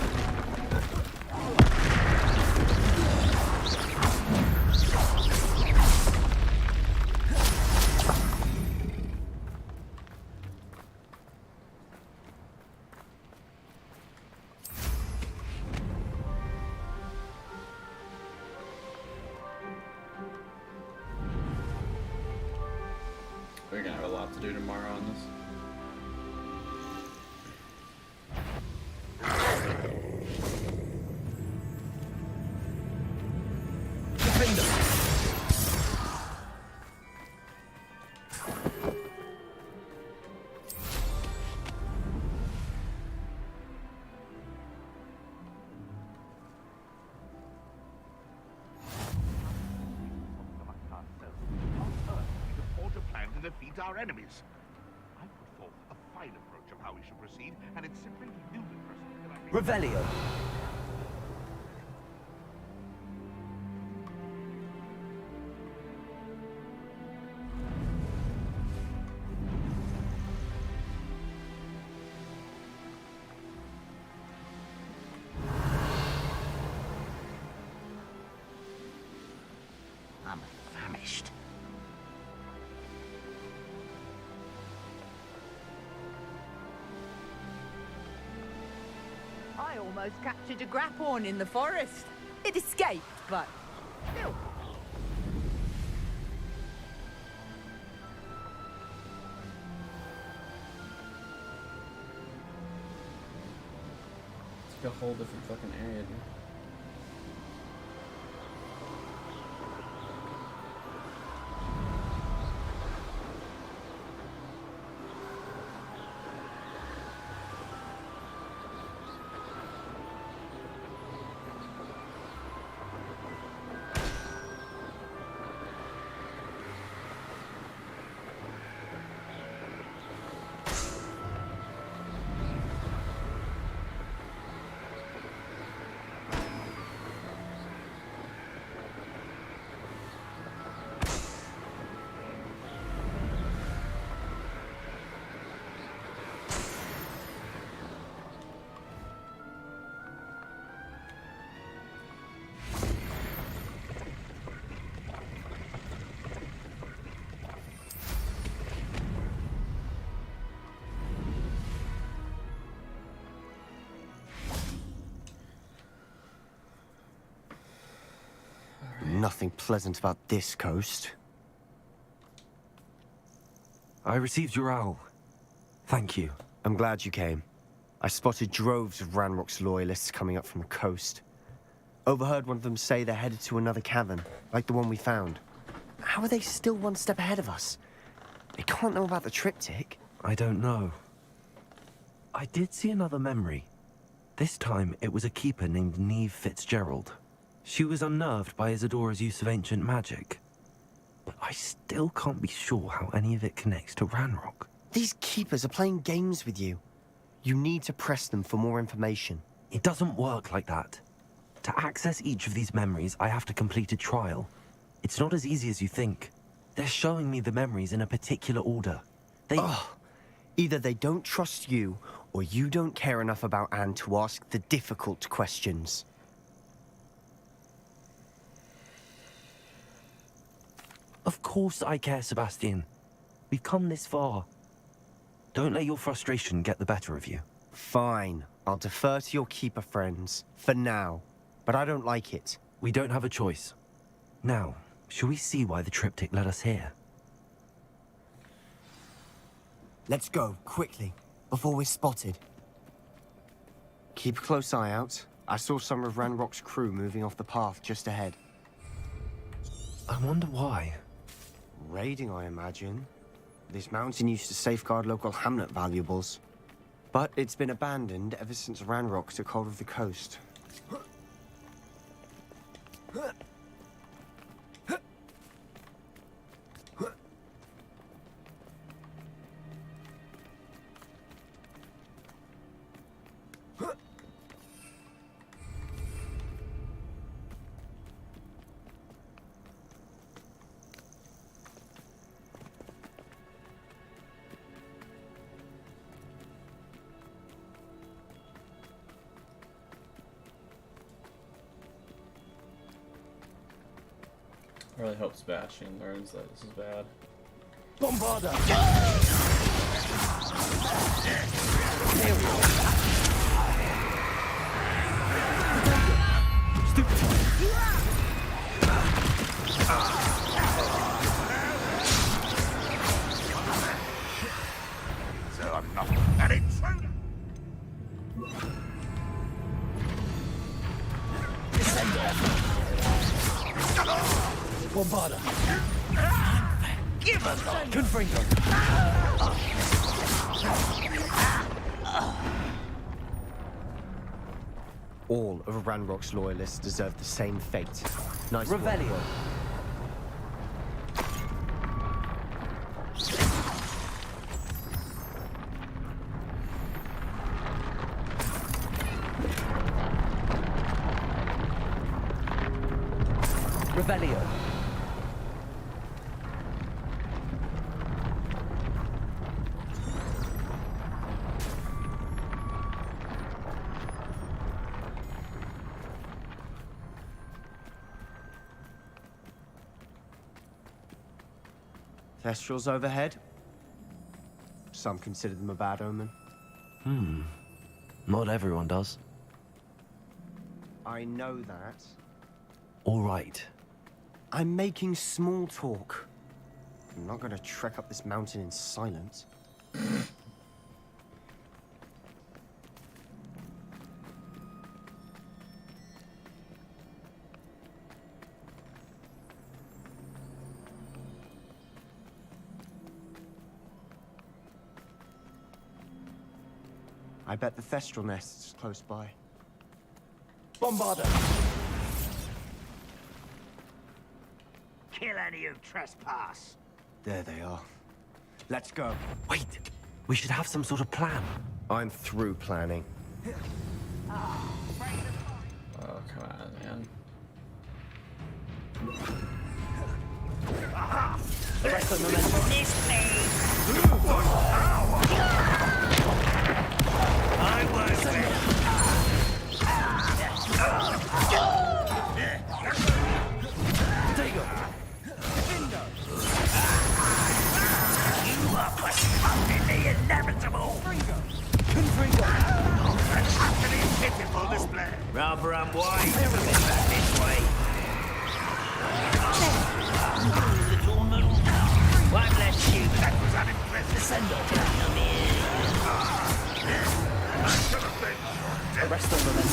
We're gonna have a lot to do tomorrow on this. Defender. To defeat our enemies. I put forth a fine approach of how we should proceed, and it's simply ludicrous that I think... Revelio. I'm famished. I almost captured a grapphorn in the forest. It escaped, but still. It's like a whole different fucking area, dude. nothing pleasant about this coast. I received your owl. Thank you. I'm glad you came. I spotted droves of Ranrock's loyalists coming up from the coast. Overheard one of them say they're headed to another cavern, like the one we found. How are they still one step ahead of us? They can't know about the triptych. I don't know. I did see another memory. This time, it was a keeper named Neve Fitzgerald. She was unnerved by Isadora's use of ancient magic. But I still can't be sure how any of it connects to Ranrock. These keepers are playing games with you. You need to press them for more information. It doesn't work like that. To access each of these memories, I have to complete a trial. It's not as easy as you think. They're showing me the memories in a particular order. Either they don't trust you, or you don't care enough about Anne to ask the difficult questions. Of course I care, Sebastian. We've come this far. Don't let your frustration get the better of you. Fine. I'll defer to your keeper friends, for now. But I don't like it. We don't have a choice. Now, shall we see why the triptych led us here? Let's go, quickly, before we're spotted. Keep a close eye out. I saw some of Ranrock's crew moving off the path just ahead. I wonder why. Raiding, I imagine. This mountain used to safeguard local hamlet valuables. But it's been abandoned ever since Ranrock took hold of the coast. I really hope Sebastian learns that this is bad. Bombarda! So I'm not an intruder. Bombarda! Give us a Confringo! All of Ranrock's loyalists deserve the same fate. Nice Revelio. work. Revelio. Thestrals overhead. Some consider them a bad omen. Not everyone does. I know that. All right. I'm making small talk. I'm not going to trek up this mountain in silence. I bet the Thestral nest's close by. Bombarda! Kill any who trespass. There they are. Let's go. Wait! We should have some sort of plan. I'm through planning. Oh, come on, man. You are postponing the inevitable. An utterly pitiful display. Rather unwise to look back this way. Rest over then.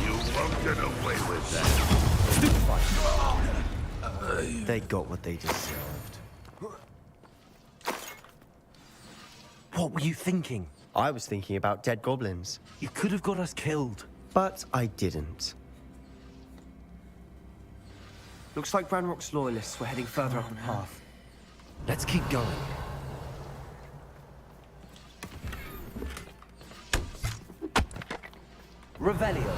You won't get away with that. They got what they deserved. What were you thinking? I was thinking about dead goblins. You could have got us killed. But I didn't. Looks like Ranrock's loyalists were heading further up the path. Let's keep going. Revelio.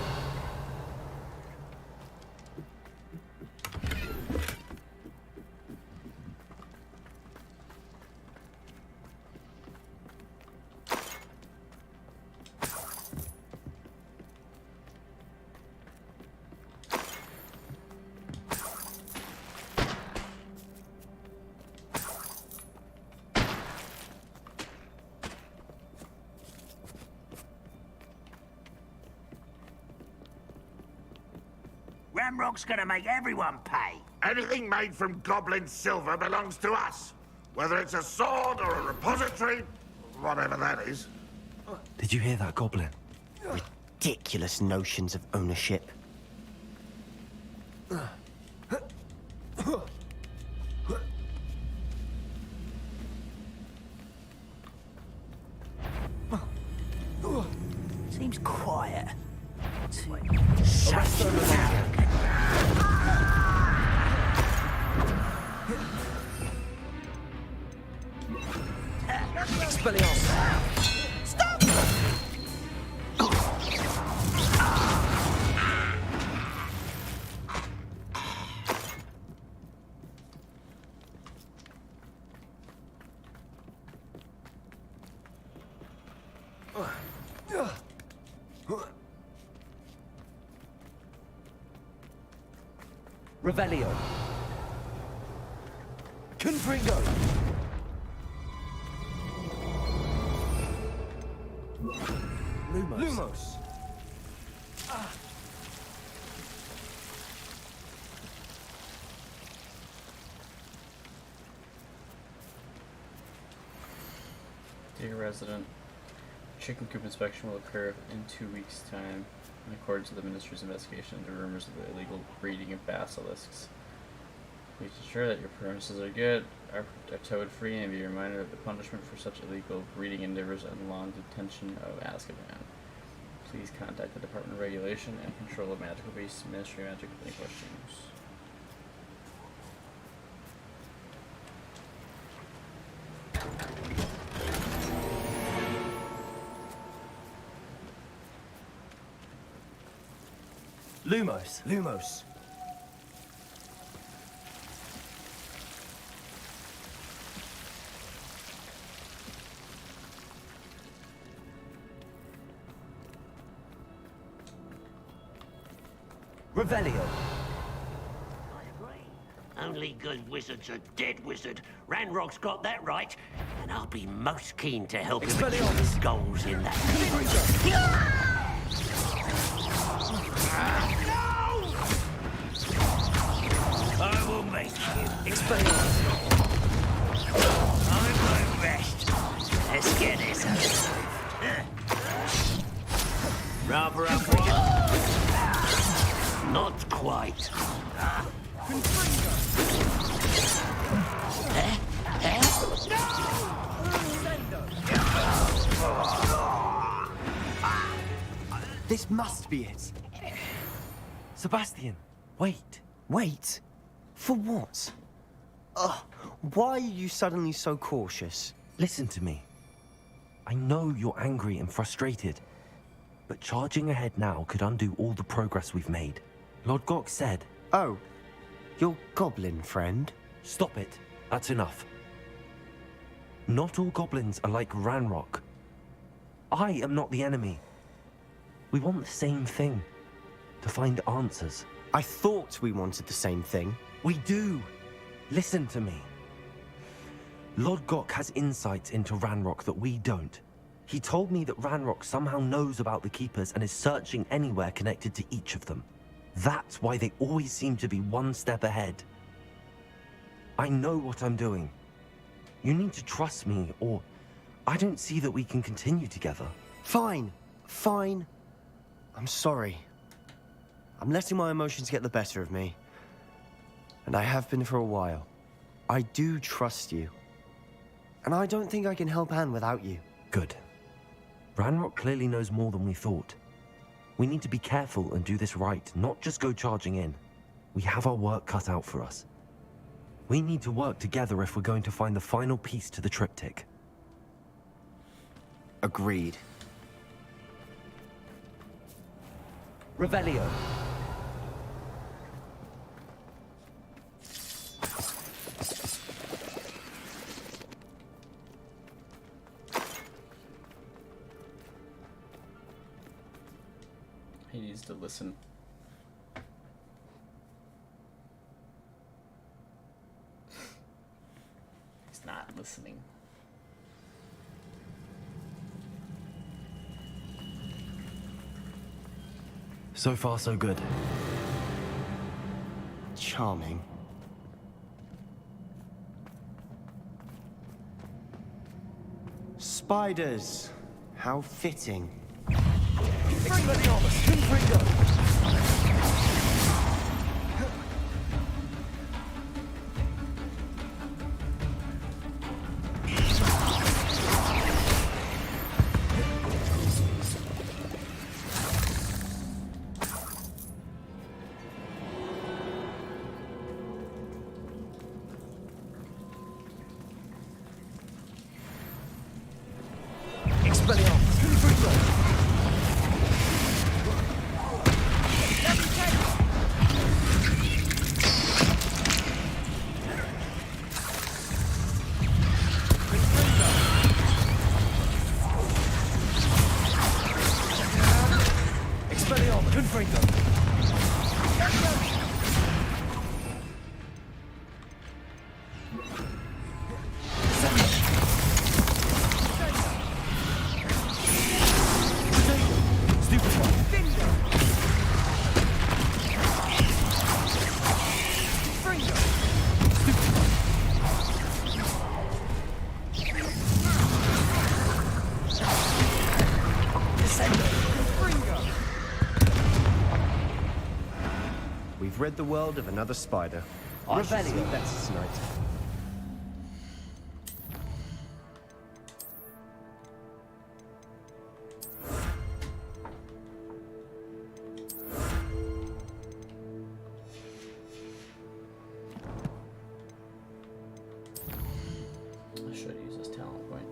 Ramrock's gonna make everyone pay. Anything made from goblin silver belongs to us. Whether it's a sword or a repository, whatever that is. Did you hear that, Goblin? Ridiculous notions of ownership. Seems quiet. Expelliarmus. Stop! Revelio. Confringo. Lumos. Dear resident, chicken coop inspection will occur in 2 weeks' time in accordance with the Ministry's investigation into rumors of the illegal breeding of basilisks. Please ensure that your premises are good, are towed free, and be reminded of the punishment for such illegal breeding endeavors and long detention of Azkaban. Please contact the Department of Regulation and Control of Magical Beasts, Ministry of Magic with any questions. Lumos. Revelio. I agree. Only good wizards are dead wizard. Ranrock's got that right, and I'll be most keen to help him achieve his goals in that. I will make you. I won't rest. Let's get this over. Rather up. Not quite. This must be it. Sebastian, wait. Wait? For what? Ugh, why are you suddenly so cautious? Listen to me. I know you're angry and frustrated, but charging ahead now could undo all the progress we've made. Lord Gok said... Oh, your goblin friend? Stop it. That's enough. Not all goblins are like Ranrock. I am not the enemy. We want the same thing. To find answers. I thought we wanted the same thing. We do. Listen to me. Lord Gok has insights into Ranrock that we don't. He told me that Ranrock somehow knows about the Keepers and is searching anywhere connected to each of them. That's why they always seem to be one step ahead. I know what I'm doing. You need to trust me, or I don't see that we can continue together. Fine. Fine. I'm sorry. I'm letting my emotions get the better of me. And I have been for a while. I do trust you. And I don't think I can help Anne without you. Good. Ranrock clearly knows more than we thought. We need to be careful and do this right, not just go charging in. We have our work cut out for us. We need to work together if we're going to find the final piece to the triptych. Agreed. Revelio. He needs to listen. He's not listening. So far, so good. Charming. Spiders. How fitting. We've rid the world of another spider. I should sleep better tonight. I should use this talent point.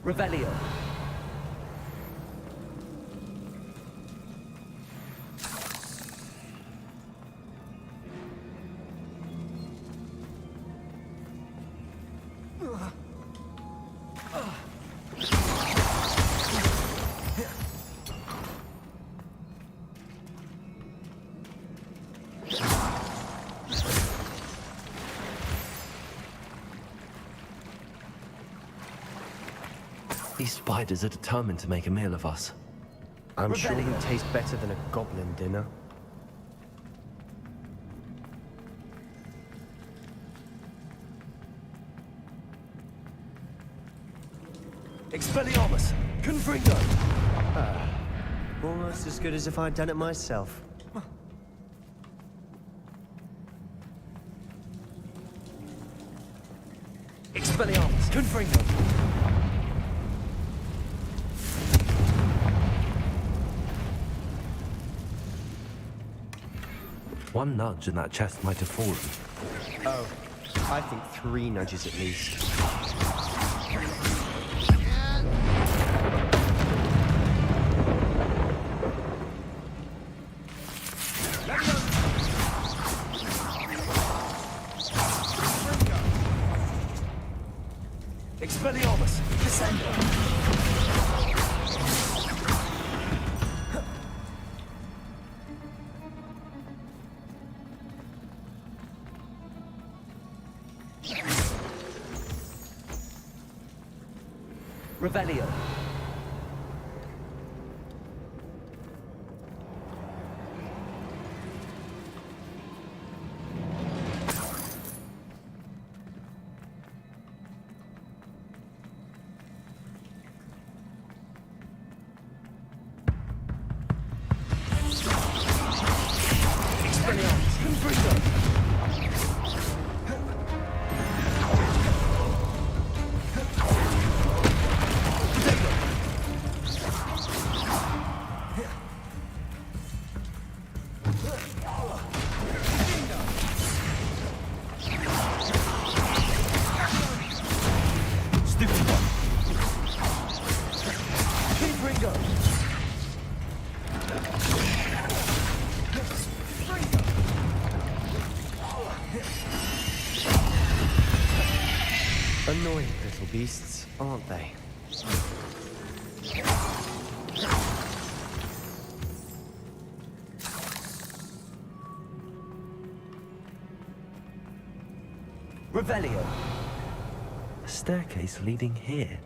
Revelio. These spiders are determined to make a meal of us. I'm sure it tastes better than a goblin dinner. Expelliarmus! Confringo! Almost as good as if I'd done it myself. Expelliarmus! Confringo! One nudge and that chest might have fallen. Oh, I think 3 nudges at least. Expelliarmus! Descendo! Revelio. Expelliarmus. Confringo. Annoying little beasts, aren't they? Revelio. A staircase leading here.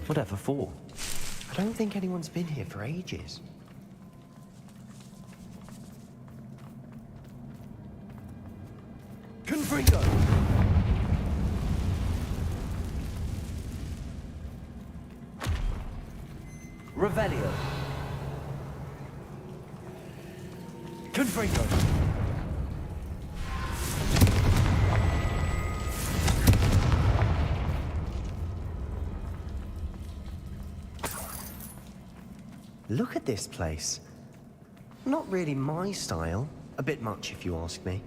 Whatever for? I don't think anyone's been here for ages. Confringo. Revelio. Confringo. Look at this place. Not really my style. A bit much, if you ask me.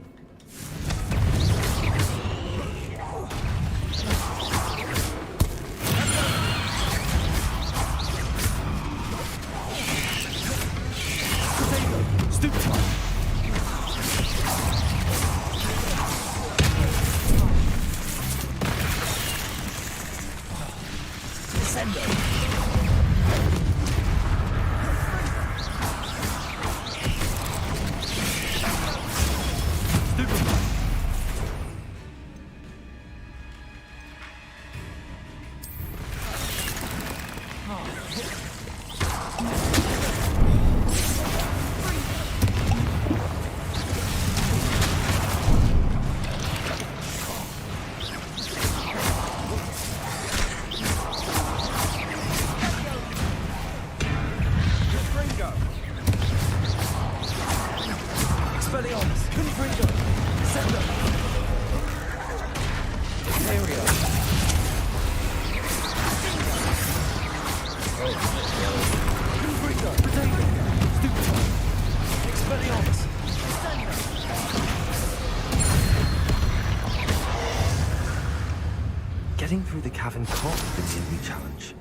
Getting through the cavern can't have been the only challenge.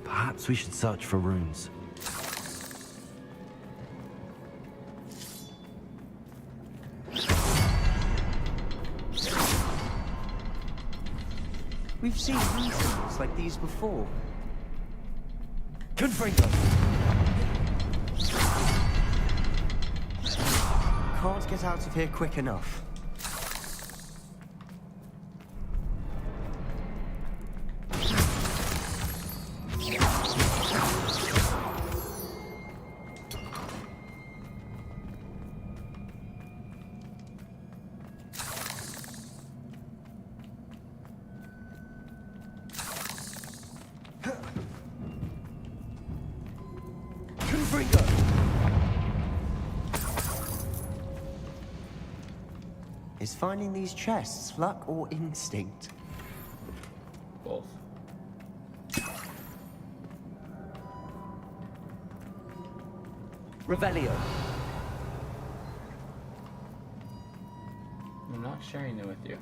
Perhaps we should search for runes. We've seen runes like these before. Confringo. Can't get out of here quick enough. Is finding these chests luck or instinct? Both. Revelio. I'm not sharing them with you.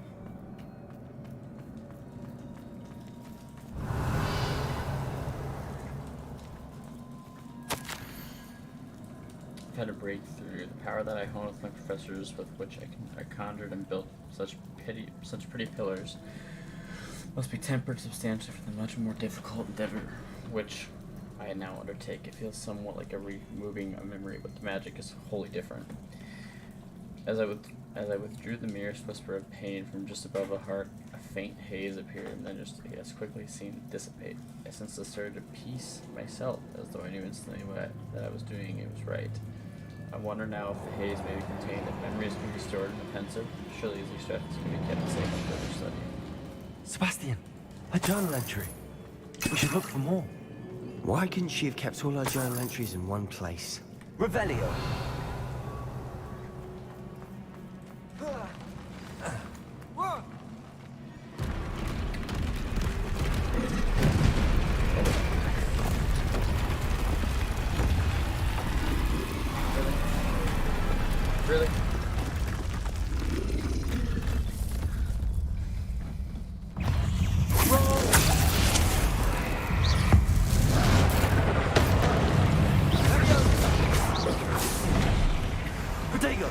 Had to break through the power that I honed with my professors, with which I conjured and built such pretty pillars. must be tempered substantially for the much more difficult endeavor, which I now undertake. It feels somewhat like a removing a memory, but the magic is wholly different. As I withdrew the merest whisper of pain from just above the heart, a faint haze appeared, and then just as quickly seemed to dissipate. I sensed a surge of peace myself, as though I knew instantly that I was doing it was right. I wonder now if the haze may contain that memories can be stored in the pensive. Surely these extractions can be kept safe for further study. Sebastian, a journal entry. We should look for more. Why couldn't she have kept all her journal entries in one place? Revelio. Really? Potato.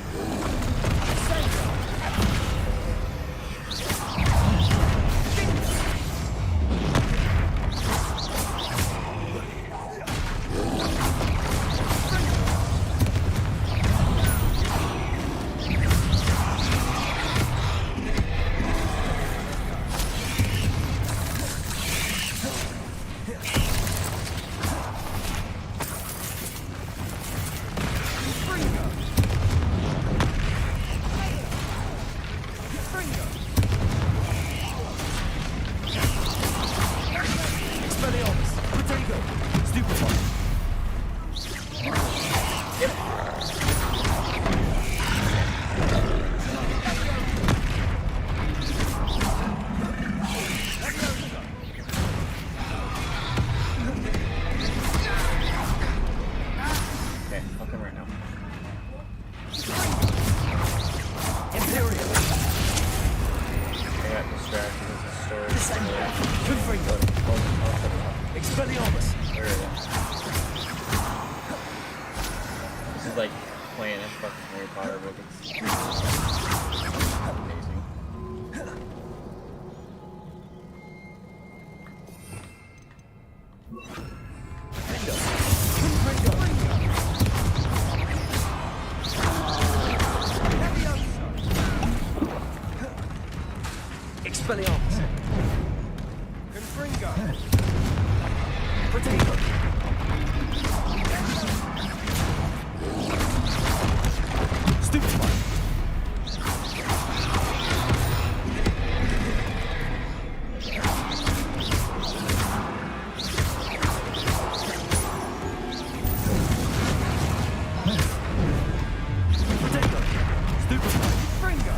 This is like playing a fucking Harry Potter book. It's amazing. Expelliarmus. Confringo. Potato. Stupefy. Potato. Stupefy. Fringo.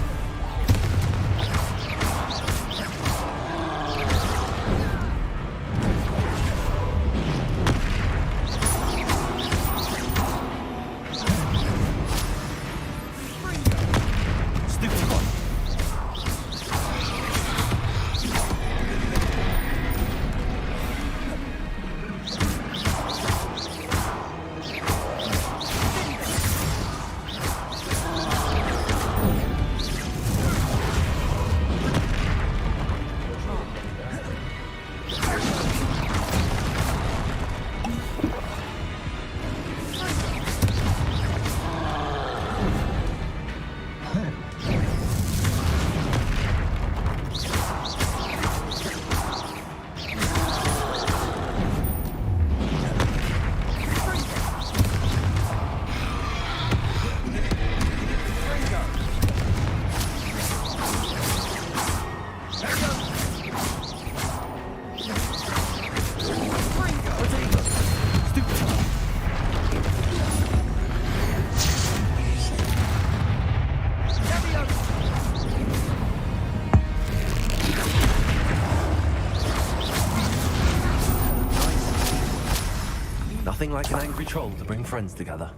Nothing like an angry troll to bring friends together.